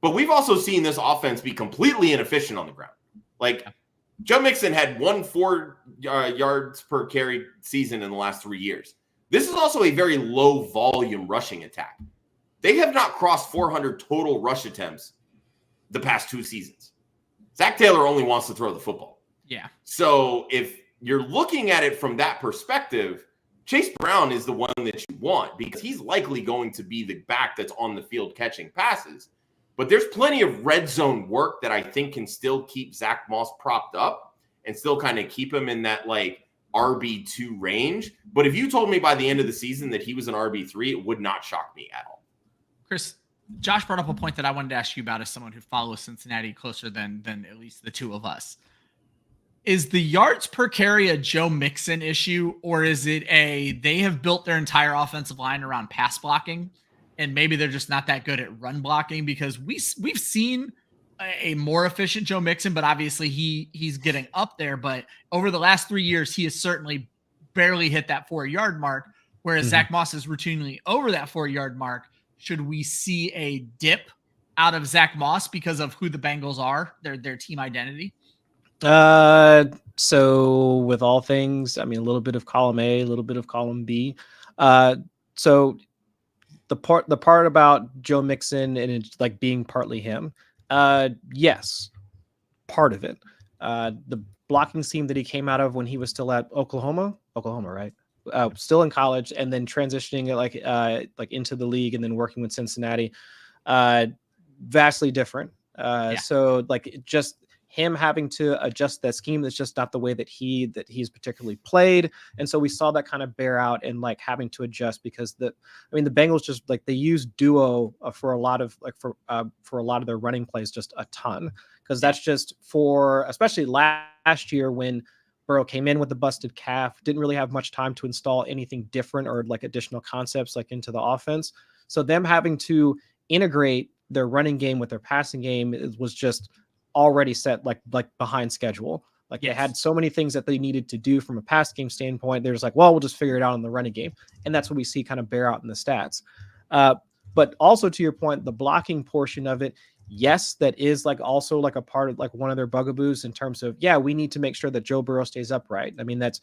But we've also seen this offense be completely inefficient on the ground. Joe Mixon had 4 yards per carry season in the last 3 years. This is also a very low volume rushing attack. They have not crossed 400 total rush attempts the past 2 seasons. Zach Taylor only wants to throw the football. Yeah. So if you're looking at it from that perspective, Chase Brown is the one that you want because he's likely going to be the back that's on the field catching passes. But there's plenty of red zone work that I think can still keep Zack Moss propped up and still kind of keep him in that like RB2 range. But if you told me by the end of the season that he was an RB3, it would not shock me at all. Chris, Josh brought up a point that I wanted to ask you about as someone who follows Cincinnati closer than at least the two of us. Is the yards per carry a Joe Mixon issue, or is it they have built their entire offensive line around pass blocking? And maybe they're just not that good at run blocking, because we've seen a more efficient Joe Mixon, but obviously he's getting up there. But over the last 3 years, he has certainly barely hit that 4-yard mark, whereas Zack Moss is routinely over that 4-yard mark. Should we see a dip out of Zack Moss because of who the Bengals are, their team identity? So with all things, I mean, a little bit of column A, a little bit of column B. So the part about Joe Mixon and it's like being partly him, yes, part of it. The blocking scheme that he came out of when he was still at Oklahoma, right? Still in college, and then transitioning like into the league and then working with Cincinnati, vastly different. So like just him having to adjust that scheme, that's just not the way that he's particularly played. And so we saw that kind of bear out in like having to adjust, because the Bengals just like they use duo for a lot of their running plays just a ton, because that's just for, especially last year when Burrow came in with the busted calf, didn't really have much time to install anything different or like additional concepts like into the offense. So them having to integrate their running game with their passing game was just already set like behind schedule. Like They had so many things that they needed to do from a pass game standpoint. They're just like, well, we'll just figure it out in the running game. And that's what we see kind of bear out in the stats. But also to your point, the blocking portion of it, yes, that is like also like a part of like one of their bugaboos in terms of, we need to make sure that Joe Burrow stays upright. I mean, that's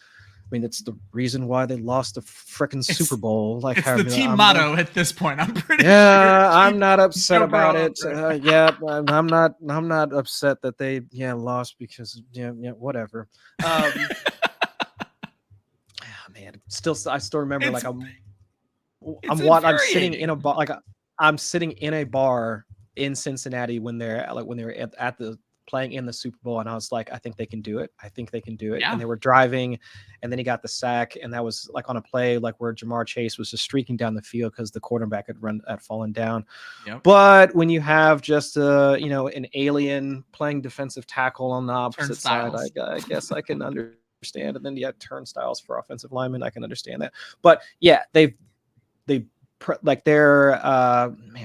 the reason why they lost the freaking Super Bowl. Like it's the team motto at this point. I'm pretty sure. I'm not upset about it. I'm not upset that they lost because whatever. Man, I still remember like I'm sitting in a bar, I'm sitting in a bar in Cincinnati when they were at the playing in the Super Bowl, and I was like, I think they can do it. Yeah. And they were driving, and then he got the sack, and that was like on a play like where Jamar Chase was just streaking down the field because the quarterback had fallen down. Yep. But when you have just an alien playing defensive tackle on the opposite side, I guess I can understand. And then you have turnstiles for offensive linemen. I can understand that. But yeah, they like their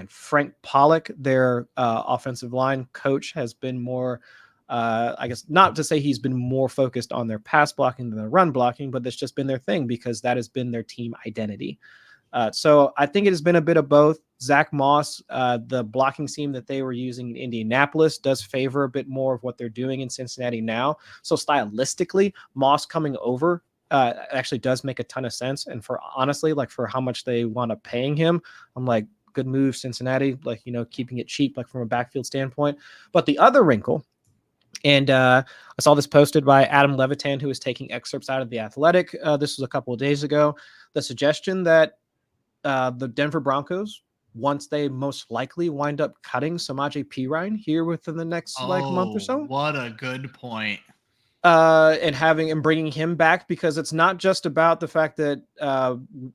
Frank Pollock, their offensive line coach, has been more, I guess not to say he's been more focused on their pass blocking than their run blocking, but that's just been their thing because that has been their team identity. So I think it has been a bit of both. Zack Moss, the blocking scheme that they were using in Indianapolis does favor a bit more of what they're doing in Cincinnati now. So stylistically, Moss coming over actually does make a ton of sense. And for honestly, like for how much they want to paying him, I'm like, good move, Cincinnati, like, keeping it cheap, like from a backfield standpoint. But the other wrinkle, and I saw this posted by Adam Levitan, who is taking excerpts out of The Athletic. This was a couple of days ago. The suggestion that the Denver Broncos, once they most likely wind up cutting Samaje Perine here within the next month or so. What a good point. And bringing him back, because it's not just about the fact that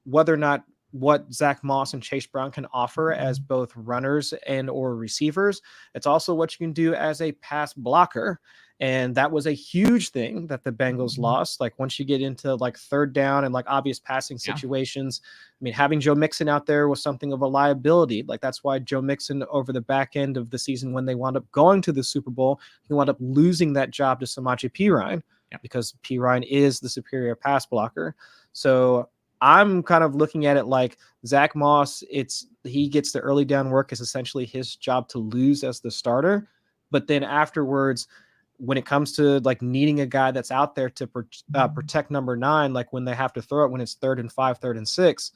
whether or not what Zack Moss and Chase Brown can offer as both runners and or receivers. It's also what you can do as a pass blocker. And that was a huge thing that the Bengals lost. Like once you get into like third down and like obvious passing situations, I mean, having Joe Mixon out there was something of a liability. Like that's why Joe Mixon over the back end of the season, when they wound up going to the Super Bowl, he wound up losing that job to Samaje Perine because Perine is the superior pass blocker. So I'm kind of looking at it like Zack Moss, he gets the early down work is essentially his job to lose as the starter. But then afterwards, when it comes to like needing a guy that's out there to protect number 9, like when they have to throw it when it's 3rd and 5, 3rd and 6,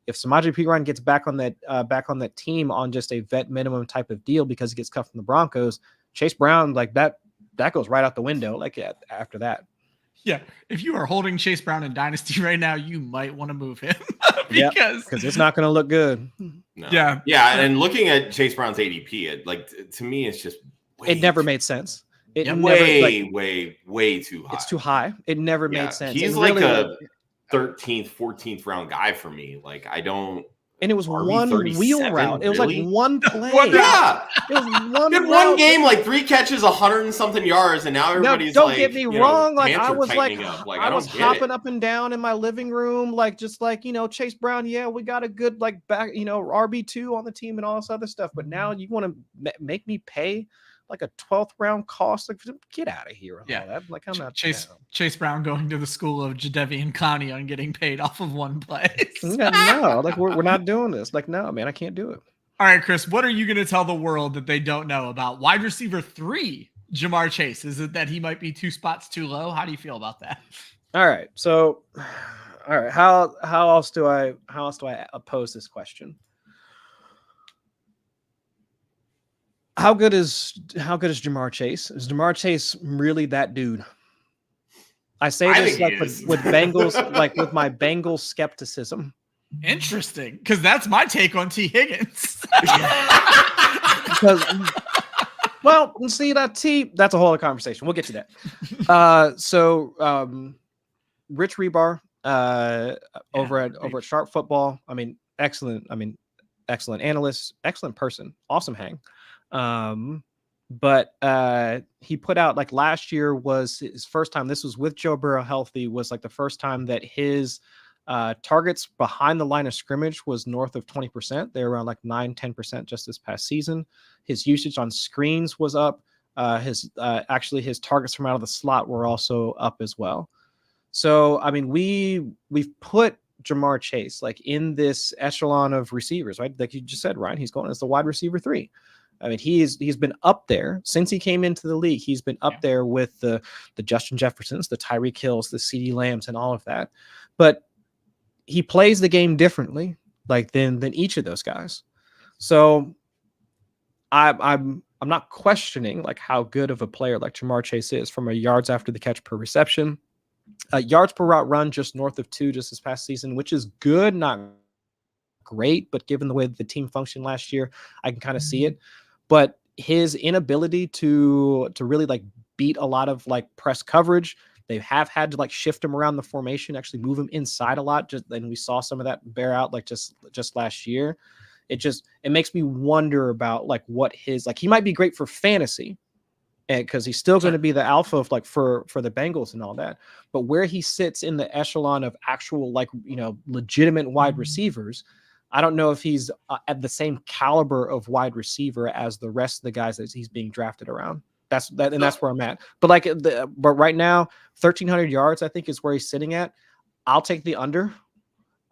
if Samaje Perine gets back on that team on just a vet minimum type of deal because he gets cut from the Broncos, Chase Brown, like that goes right out the window. Like after that. Yeah, if you are holding Chase Brown in Dynasty right now, you might want to move him because it's not going to look good. No. Yeah, and looking at Chase Brown's ADP, to me, it's just it never made sense. It way too high. It's too high. It never made sense. He's like a 13th, 14th round guy for me. Like I don't. And it was one wheel route. It was like one play. Yeah. It was one game, like 3 catches, 100 and something yards, and now everybody's don't get me wrong. Like I was I was hopping up and down in my living room, like just like Chase Brown. Yeah, we got a good like back, RB2 on the team and all this other stuff. But now you want to make me pay like a 12th round cost? Like get out of here. All that. Like I'm not Chase Brown going to the school of Jadeveon Clowney on getting paid off of one play. No, like we're not doing this. Like, no, man, I can't do it. All right, Chris, what are you going to tell the world that they don't know about wide receiver 3, Ja'Marr Chase? Is it that he might be 2 spots too low? How do you feel about that? All right. So, all right. How else do I pose this question? How good is Ja'Marr Chase? Is Ja'Marr Chase really that dude? I say this like with Bengals, like with my Bengals skepticism. Interesting, because that's my take on T. Higgins. Well, see that's a whole other conversation. We'll get to that. So Rich Rebar over at Sharp Football. Excellent analyst, excellent person, awesome hang. But he put out like last year was his first time. This was with Joe Burrow healthy, was like the first time that his targets behind the line of scrimmage was north of 20%. They were around like 9-10% just this past season. His usage on screens was up. His targets from out of the slot were also up as well. So we've put Ja'Marr Chase like in this echelon of receivers, right? Like you just said, Ryan, he's going as the wide receiver 3. He's been up there since he came into the league. He's been up there with the Justin Jeffersons, the Tyreek Hills, the CeeDee Lambs, and all of that. But he plays the game differently, like than each of those guys. So I'm not questioning like how good of a player like Ja'Marr Chase is from a yards after the catch per reception, yards per route run just north of 2 just this past season, which is good, not great, but given the way that the team functioned last year, I can kind of see it. But his inability to really like beat a lot of like press coverage, they have had to like shift him around the formation, actually move him inside a lot. And we saw some of that bear out like just last year. It makes me wonder about like what his, like he might be great for fantasy because he's still going to be the alpha of like for the Bengals and all that. But where he sits in the echelon of actual like legitimate wide receivers, I don't know if he's at the same caliber of wide receiver as the rest of the guys that he's being drafted around. That's where I'm at. But but right now, 1,300 yards I think is where he's sitting at. I'll take the under.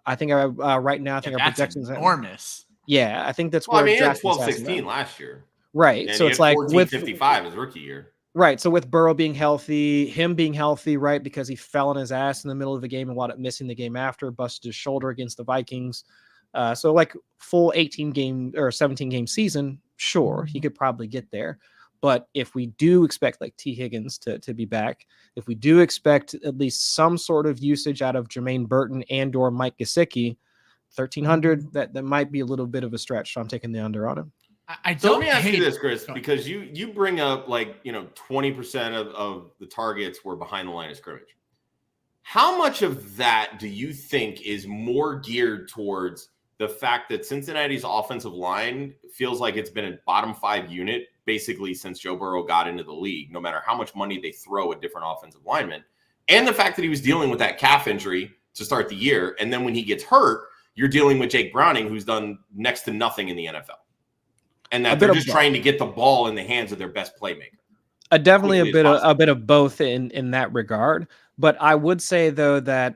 I think right now our projections enormous. Yeah, I think that's where. He had 12-16 last year. Right, and so it's like 14-55 his rookie year. Right, so with Burrow being healthy, him being healthy, right, because he fell on his ass in the middle of the game and wound up missing the game after, busted his shoulder against the Vikings. So like full 18 game or 17 game season, sure, he could probably get there. But if we do expect like T. Higgins to be back, if we do expect at least some sort of usage out of Jermaine Burton and or Mike Gesicki, 1,300, that might be a little bit of a stretch. So I'm taking the under on him. So let me ask you this, Chris, because you bring up like 20% of the targets were behind the line of scrimmage. How much of that do you think is more geared towards the fact that Cincinnati's offensive line feels like it's been a bottom 5 unit basically since Joe Burrow got into the league, no matter how much money they throw at different offensive linemen, and the fact that he was dealing with that calf injury to start the year, and then when he gets hurt, you're dealing with Jake Browning, who's done next to nothing in the NFL, and that they're just trying to get the ball in the hands of their best playmaker. Definitely a bit of both in that regard. But I would say though that,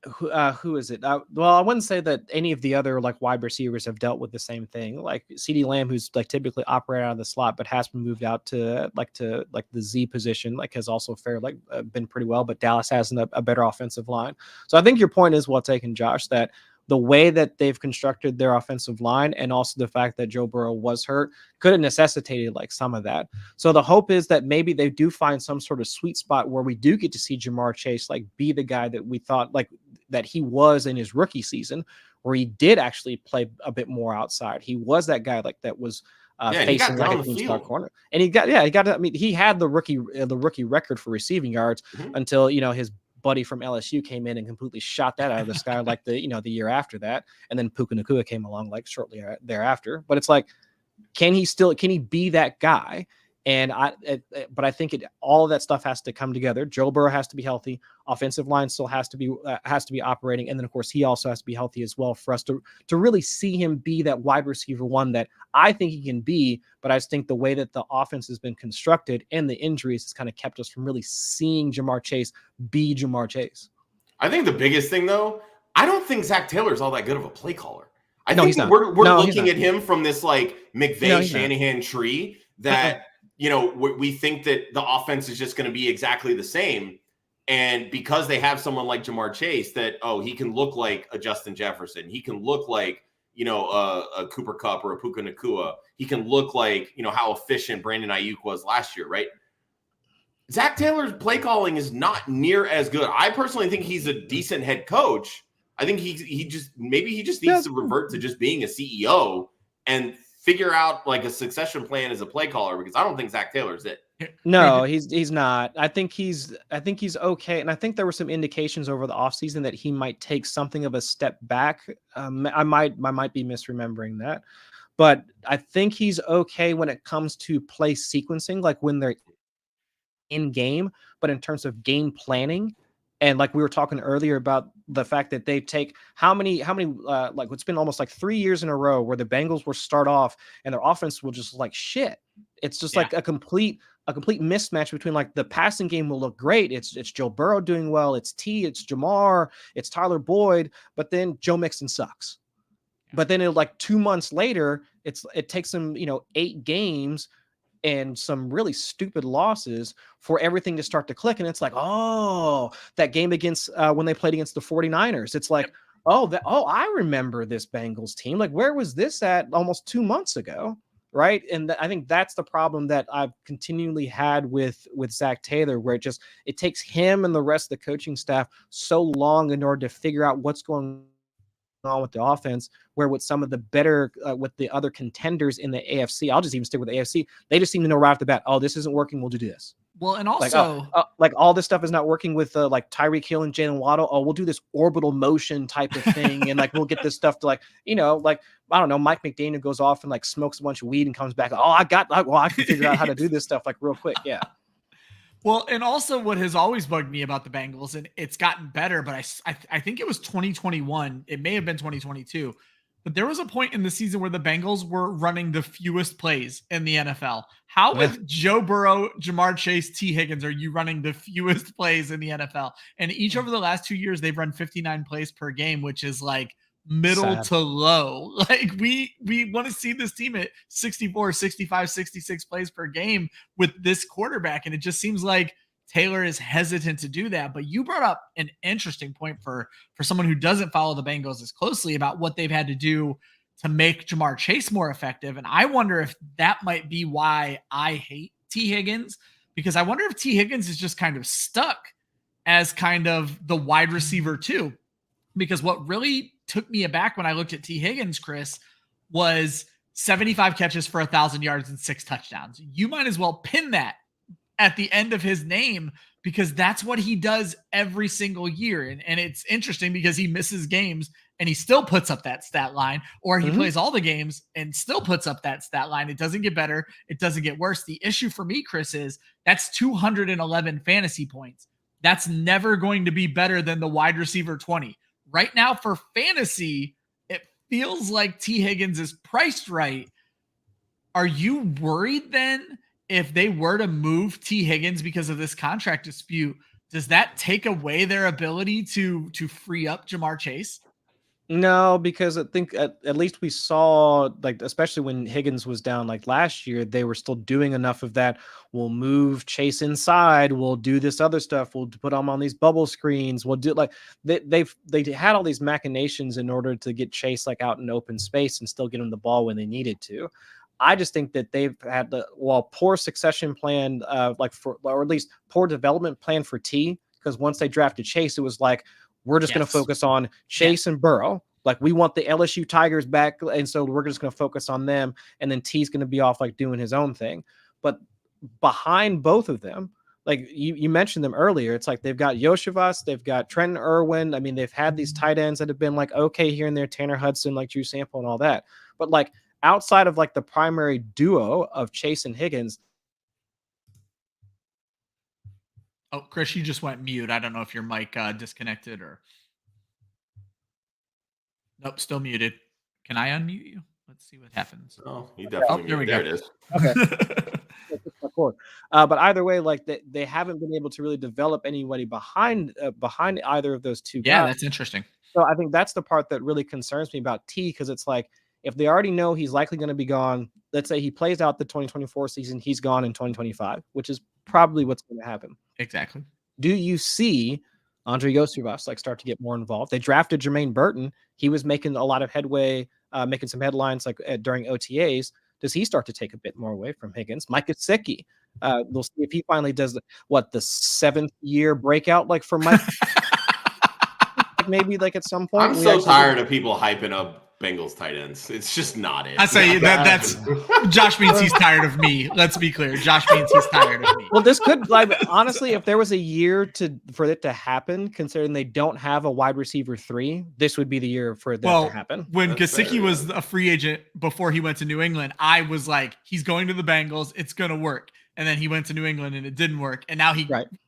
Who is it? Well, I wouldn't say that any of the other like wide receivers have dealt with the same thing. Like CeeDee Lamb, who's like typically operate out of the slot, but has been moved out to the Z position, like has also fared been pretty well. But Dallas has a better offensive line. So I think your point is well taken, Josh. That the way that they've constructed their offensive line and also the fact that Joe Burrow was hurt could have necessitated like some of that. So the hope is that maybe they do find some sort of sweet spot where we do get to see Ja'Marr Chase like be the guy that we thought like that he was in his rookie season, where he did actually play a bit more outside. He was that guy like that was facing like a team star corner. And he got, I mean, he had the rookie record for receiving yards until, his buddy from LSU came in and completely shot that out of the sky like the year after that. And then Puka Nacua came along like shortly thereafter. But it's like, can he be that guy? And but I think all of that stuff has to come together. Joe Burrow has to be healthy. Offensive line still has to be operating. And then of course he also has to be healthy as well for us to really see him be that wide receiver one that I think he can be. But I just think the way that the offense has been constructed and the injuries has kind of kept us from really seeing Ja'Marr Chase be Ja'Marr Chase. I think the biggest thing though, I don't think Zach Taylor's all that good of a play caller. I think we're looking at him from this like McVay Shanahan tree that we think that the offense is just going to be exactly the same. And because they have someone like Ja'Marr Chase that, he can look like a Justin Jefferson. He can look like, a Cooper Kupp or a Puka Nacua. He can look like, how efficient Brandon Aiyuk was last year, right? Zach Taylor's play calling is not near as good. I personally think he's a decent head coach. I think he just needs to revert to just being a CEO and figure out like a succession plan as a play caller, because I don't think Zach Taylor's it. No, he's not. I think he's okay. And I think there were some indications over the offseason that he might take something of a step back. I might be misremembering that, but I think he's okay when it comes to play sequencing, like when they're in game, but in terms of game planning. And like we were talking earlier about the fact that they take how many like it's been almost like 3 years in a row where the Bengals will start off and their offense will just like shit. It's just like a complete mismatch between like the passing game will look great. It's Joe Burrow doing well. It's Ja'Marr, it's Tyler Boyd, but then Joe Mixon sucks. But then like 2 months later, it takes them 8 games and some really stupid losses for everything to start to click. And it's like, that game against when they played against the 49ers, it's like, I remember this Bengals team. Like, where was this at almost 2 months ago? Right. And I think that's the problem that I've continually had with Zach Taylor, where it takes him and the rest of the coaching staff so long in order to figure out what's going on with the offense, where with some of the better with the other contenders in the AFC, I'll just even stick with the AFC, they just seem to know right off the bat, this isn't working, we'll do this. Well, and also like all this stuff is not working with like Tyreek Hill and Jalen Waddle. We'll do this orbital motion type of thing, and like we'll get this stuff to like like I don't know, Mike McDaniel goes off and like smokes a bunch of weed and comes back. I can figure out how to do this stuff like real quick. Yeah. Well, and also what has always bugged me about the Bengals, and it's gotten better, but I think it was 2021. It may have been 2022, but there was a point in the season where the Bengals were running the fewest plays in the NFL. How with Joe Burrow, Ja'Marr Chase, T. Higgins are you running the fewest plays in the NFL? And each over the last 2 years, they've run 59 plays per game, which is like middle to low. Like we want to see this team at 64, 65, 66 plays per game with this quarterback. And it just seems like Taylor is hesitant to do that. But you brought up an interesting point for someone who doesn't follow the Bengals as closely about what they've had to do to make Ja'Marr Chase more effective. And I wonder if that might be why I hate T. Higgins, because I wonder if T. Higgins is just kind of stuck as kind of the wide receiver too. Because what really took me aback when I looked at T. Higgins, Chris, was 75 catches for 1,000 yards and 6 touchdowns. You might as well pin that at the end of his name, because that's what he does every single year. And it's interesting because he misses games and he still puts up that stat line, or he plays all the games and still puts up that stat line. It doesn't get better. It doesn't get worse. The issue for me, Chris, is that's 211 fantasy points. That's never going to be better than the wide receiver 20. Right now for fantasy, it feels like T. Higgins is priced right. Are you worried then if they were to move T. Higgins because of this contract dispute, does that take away their ability to free up Ja'Marr Chase? No, because I think at least we saw, like, especially when Higgins was down like last year, they were still doing enough of that. We'll move Chase inside. We'll do this other stuff. We'll put them on these bubble screens. We'll do like they had all these machinations in order to get Chase like out in open space and still get him the ball when they needed to. I just think that they've had the poor succession plan, or at least poor development plan for T, because once they drafted Chase, it was like, we're just going to focus on Chase and Burrow. Like, we want the LSU Tigers back, and so we're just going to focus on them, and then T's going to be off like doing his own thing. But behind both of them, like you mentioned them earlier, it's like they've got Yoshivas, they've got Trenton Irwin. I mean, they've had these tight ends that have been like okay here and there, Tanner Hudson, like Drew Sample and all that. But like outside of like the primary duo of Chase and Higgins. Oh, Chris, you just went mute. I don't know if your mic disconnected or. Nope, still muted. Can I unmute you? Let's see what happens. Oh, you definitely. There we go. There it is. Okay. But either way, like they haven't been able to really develop anybody behind either of those two guys. Yeah, that's interesting. So I think that's the part that really concerns me about T, because it's like, if they already know he's likely going to be gone, let's say he plays out the 2024 season, he's gone in 2025, which is probably what's going to happen. Exactly. Do you see Andre Yosivas like start to get more involved? They drafted Jermaine Burton. He was making a lot of headway, making some headlines like during OTAs. Does he start to take a bit more away from Higgins? Mike Gesicki. We'll see if he finally does the 7th year breakout like for Mike. Maybe like at some point. I'm so tired of people hyping up Bengals tight ends. It's just not it. I say that's Josh means he's tired of me. Let's be clear. Josh means he's tired of me. Well, this could, like, honestly, if there was a year for it to happen, considering they don't have a wide receiver 3, this would be the year for that to happen. When Gesicki was a free agent before he went to New England, I was like, he's going to the Bengals. It's going to work. And then he went to New England and it didn't work. And now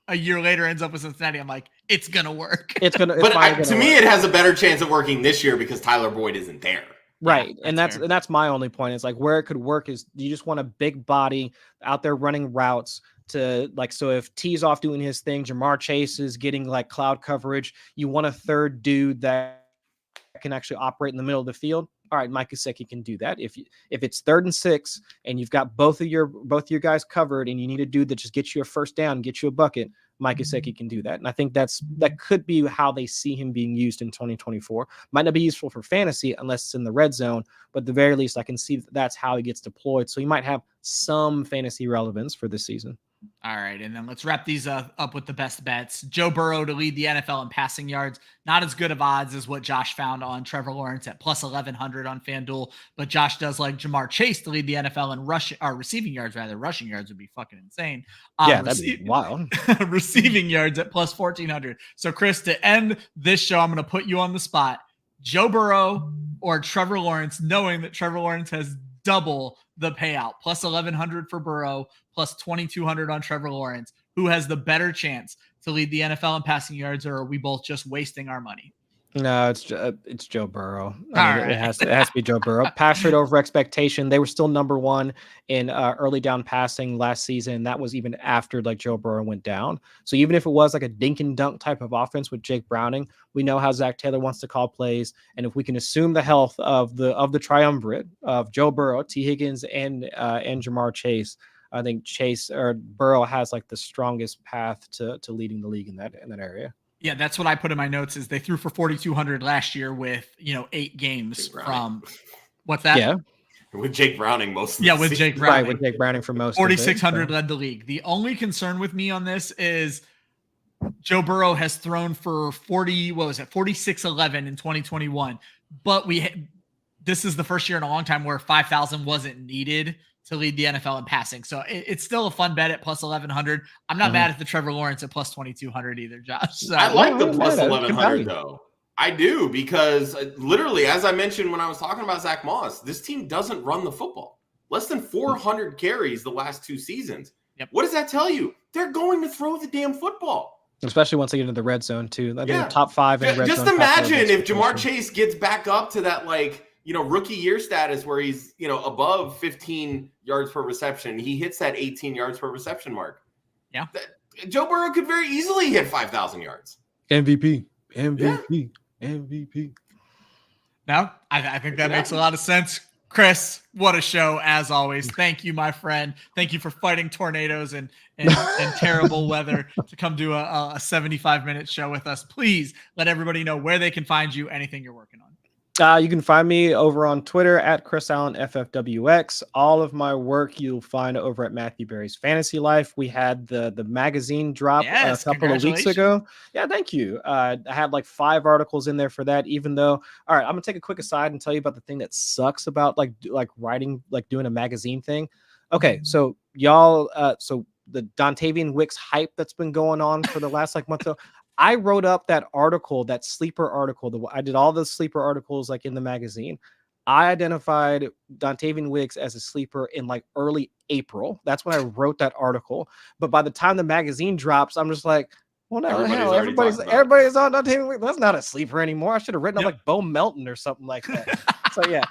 a year later ends up with Cincinnati. I'm like, it's going to work. To me, it has a better chance of working this year because Tyler Boyd isn't there. Right. Yeah, and that's my only point. It's like where it could work is you just want a big body out there running routes to like, so if T's off doing his thing, Ja'Marr Chase is getting like cloud coverage. You want a third dude that can actually operate in the middle of the field. All right, Mike Gesicki can do that. If it's 3rd and 6 and you've got both of your guys covered and you need a dude that just gets you a first down, get you a bucket, Mike Gesicki can do that. And I think that could be how they see him being used in 2024. Might not be useful for fantasy unless it's in the red zone, but at the very least I can see that's how he gets deployed. So he might have some fantasy relevance for this season. All right, and then let's wrap these up with the best bets. Joe Burrow to lead the NFL in passing yards. Not as good of odds as what Josh found on Trevor Lawrence at plus 1,100 on FanDuel, but Josh does like Ja'Marr Chase to lead the NFL in receiving yards, rather. Rushing yards would be fucking insane. Yeah, that'd be wild. Receiving yards at plus 1,400. So, Chris, to end this show, I'm going to put you on the spot. Joe Burrow or Trevor Lawrence, knowing that Trevor Lawrence has double the payout, plus 1,100 for Burrow, plus 2,200 on Trevor Lawrence. Who has the better chance to lead the NFL in passing yards, or are we both just wasting our money? No, it's Joe Burrow. It has to be Joe Burrow. Pass rate over expectation. They were still number 1 in early down passing last season. That was even after like Joe Burrow went down. So even if it was like a dink and dunk type of offense with Jake Browning, we know how Zach Taylor wants to call plays. And if we can assume the health of the triumvirate of Joe Burrow, T. Higgins, and Ja'Marr Chase, I think Burrow has like the strongest path to leading the league in that area. Yeah, that's what I put in my notes is they threw for 4,200 last year with, 8 games from what's that? Yeah. With Jake Browning most of the season. Jake Browning. Right, with Jake Browning for most 4,600 led the league. The only concern with me on this is Joe Burrow has thrown for 4,611 in 2021. But this is the first year in a long time where 5,000 wasn't needed to lead the NFL in passing. So it's still a fun bet at plus 1,100. I'm not mad at the Trevor Lawrence at plus 2,200 either, Josh. So, I like the plus 1,100 though. I do, because literally, as I mentioned when I was talking about Zack Moss, this team doesn't run the football. Less than 400 carries the last 2 seasons. Yep. What does that tell you? They're going to throw the damn football. Especially once they get into the red zone too. I think top 5 in red zone. Just imagine if Ja'Marr Chase gets back up to that rookie year status where he's, above 15 yards per reception. He hits that 18 yards per reception mark. Yeah. Joe Burrow could very easily hit 5,000 yards. MVP. Now, I think that makes a lot of sense. Chris, what a show as always. Thank you, my friend. Thank you for fighting tornadoes and terrible weather to come do a 75-minute show with us. Please let everybody know where they can find you, anything you're working on. You can find me over on Twitter at Chris Allen FFWX. All of my work you'll find over at Matthew Berry's Fantasy Life. We had the magazine drop a couple of weeks ago. Yeah, thank you. I had like 5 articles in there for that. Even though, all right, I'm gonna take a quick aside and tell you about the thing that sucks about like writing, like doing a magazine thing. Okay, so y'all, so the Dontavian Wicks hype that's been going on for the last like month. I wrote up that article, that sleeper article. I did all the sleeper articles like in the magazine. I identified Dontavian Wicks as a sleeper in like early April. That's when I wrote that article. But by the time the magazine drops, I'm just like, well, no, everybody's on Dontavian Wicks. That's not a sleeper anymore. I should have written up like Bo Melton or something like that. So yeah.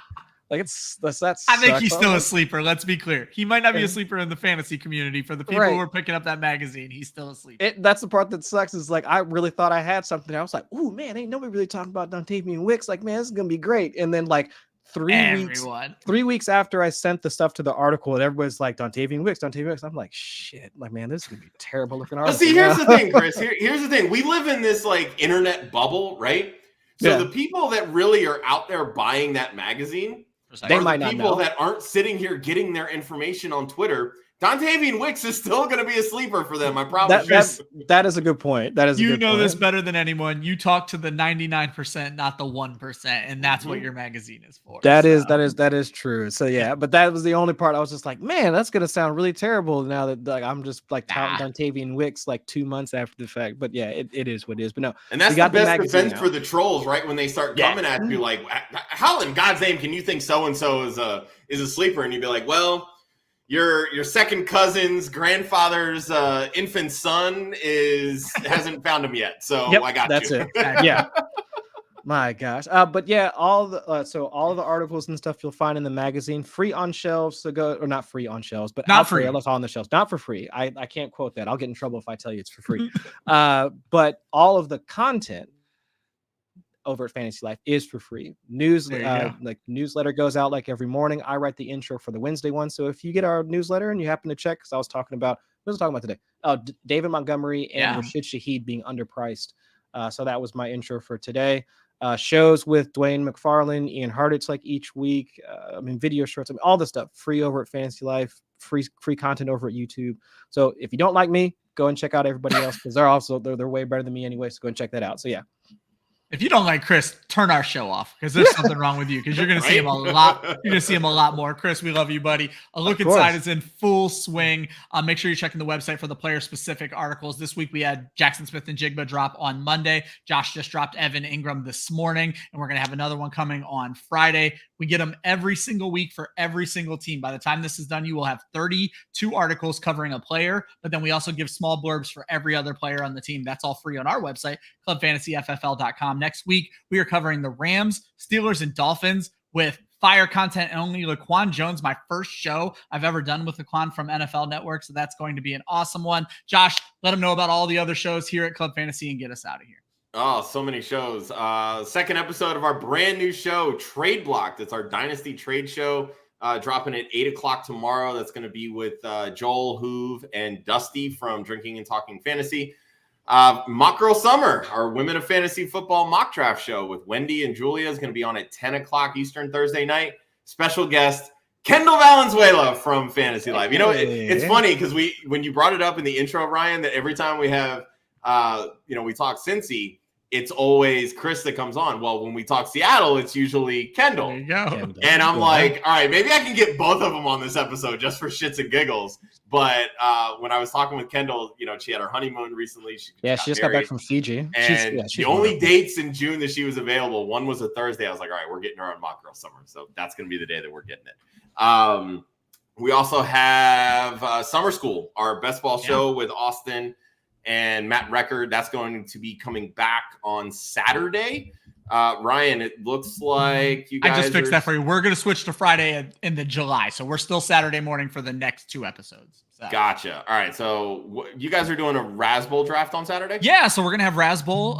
Like that's I think he's still a sleeper. Let's be clear. He might not be a sleeper in the fantasy community. For the people who are picking up that magazine, he's still a sleeper. That's the part that sucks. Is like I really thought I had something. I was like, "Ooh, man, ain't nobody really talking about Dontavian Wicks." Like, man, this is gonna be great. And then like 3 weeks after I sent the stuff to the article, and everybody's like, Dontavian Wicks. I'm like, shit, like, man, this is gonna be a terrible looking article. But see, here's the thing, Chris. Here's the thing. We live in this like internet bubble, right? So the people that really are out there buying that magazine, they might not know. People that aren't sitting here getting their information on Twitter. Dontavian Wicks is still going to be a sleeper for them. I promise. That is a good point. That is you a good know point. This better than anyone. You talk to the 99%, not the 1%, and that's what your magazine is for. That is true. So yeah, but that was the only part I was just like, man, that's going to sound really terrible now that like I'm just like touting Dontavian Wicks like 2 months after the fact. But yeah, it is what it is. But no, and that's the best defense for the trolls, right? When they start coming at you like, how in God's name can you think so and so is a sleeper? And you'd be like, well, your second cousin's grandfather's infant son hasn't found him yet, so I got that's you. It. Yeah, my gosh. But yeah, all of the articles and stuff you'll find in the magazine, free on shelves to go, or not free on shelves, but not free. That's on the shelves, not for free. I can't quote that. I'll get in trouble if I tell you it's for free. But all of the content over at Fantasy Life is for free. Like newsletter goes out like every morning. I write the intro for the Wednesday one. So if you get our newsletter and you happen to check, because I was talking about, what was I talking about today? Oh, David Montgomery and Rashid Shaheed being underpriced. So that was my intro for today. Shows with Dwayne McFarlane, Ian Harditz, like each week. Video shorts, all this stuff free over at Fantasy Life. Free content over at YouTube. So if you don't like me, go and check out everybody else, because they're way better than me anyway. So go and check that out. So yeah. If you don't like Chris, turn our show off, because there's something wrong with you, because you're going to see him a lot. You're going to see him a lot more. Chris, we love you, buddy. A Look Inside is in full swing. Make sure you're checking the website for the player-specific articles. This week we had Jackson Smith and Jigba drop on Monday. Josh just dropped Evan Engram this morning, and we're going to have another one coming on Friday. We get them every single week for every single team. By the time this is done, you will have 32 articles covering a player, but then we also give small blurbs for every other player on the team. That's all free on our website, clubfantasyffl.com. Next week, we are covering the Rams, Steelers, and Dolphins with fire content and only Laquan Jones, my first show I've ever done with Laquan from NFL Network. So that's going to be an awesome one. Josh, let them know about all the other shows here at Club Fantasy and get us out of here. Oh, so many shows. Second episode of our brand new show, Trade Blocked. It's our Dynasty Trade Show, dropping at 8 o'clock tomorrow. That's going to be with Joel, Hoove, and Dusty from Drinking and Talking Fantasy. Mock Girl Summer, our Women of Fantasy Football mock draft show with Wendy and Julia, is going to be on at 10 o'clock Eastern Thursday night. Special guest, Kendall Valenzuela from Fantasy Life. You know, it's funny because when you brought it up in the intro, Ryan, that every time we have, we talk Cincy, it's always Chris that comes on. Well, when we talk Seattle, it's usually Kendall. There you go. And I'm like, all right, maybe I can get both of them on this episode just for shits and giggles. But when I was talking with Kendall, she had her honeymoon recently. She just got back from Fiji. And the only dates in June that she was available, one was a Thursday. I was like, all right, we're getting her on Mock Girl Summer. So that's going to be the day that we're getting it. We also have Summer School, our best ball show with Austin and Matt Record. That's going to be coming back on Saturday. Ryan, it looks like you guys I just fixed that for you. We're going to switch to Friday in the July. So we're still Saturday morning for the next 2 episodes. So. Gotcha. All right. So you guys are doing a Raz Bowl draft on Saturday? Yeah. So we're gonna have Raz Bowl.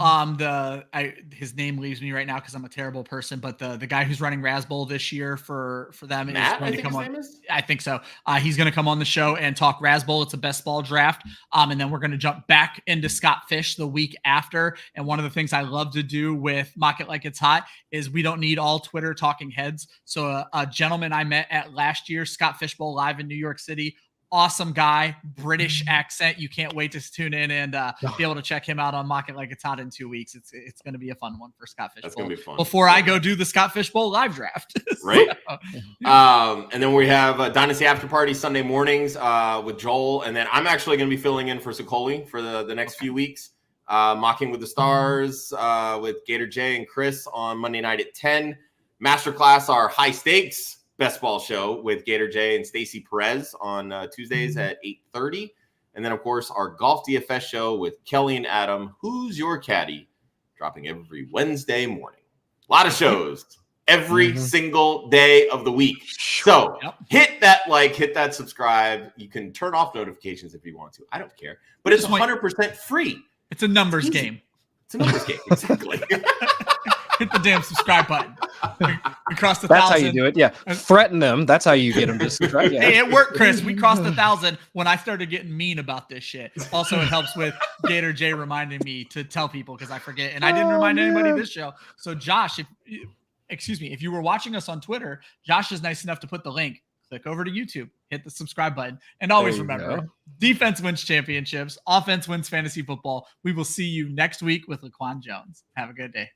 His name leaves me right now because I'm a terrible person, but the guy who's running Raz Bowl this year for them Matt, is going to come on. Name is? I think so. He's going to come on the show and talk Raz Bowl. It's a best ball draft. And then we're going to jump back into Scott Fish the week after. And one of the things I love to do with Mock It Like It's Hot is we don't need all Twitter talking heads. So a gentleman I met at last year's Scott Fish Bowl live in New York City, awesome guy, British accent. You can't wait to tune in and be able to check him out on Mock It Like It's Hot in 2 weeks. It's going to be a fun one for Scott Fish Bowl. That's going to be fun. Before I go do the Scott Fish Bowl live draft. Right. And then we have a Dynasty After Party Sunday mornings with Joel. And then I'm actually going to be filling in for Sokoli for the next few weeks. Mocking with the Stars with Gator J and Chris on Monday night at 10. Masterclass, our high stakes best ball show with Gator J and Stacy Perez on Tuesdays at 8:30. And then, of course, our golf DFS show with Kelly and Adam, Who's Your Caddy, dropping every Wednesday morning. A lot of shows every single day of the week. So hit that like, hit that subscribe. You can turn off notifications if you want to. I don't care. But it's 100% free. It's a numbers game. It's a numbers game. Exactly. Hit the damn subscribe button. We crossed the 1,000. That's how you do it. Yeah. Threaten them. That's how you get them to subscribe. Yeah. Hey, it worked, Chris. We crossed 1,000 when I started getting mean about this shit. Also, it helps with Gator J reminding me to tell people because I forget. And I didn't remind anybody this show. So Josh, if you were watching us on Twitter, Josh is nice enough to put the link. Click over to YouTube, hit the subscribe button, and always remember, defense wins championships, offense wins fantasy football. We will see you next week with Laquan Jones. Have a good day.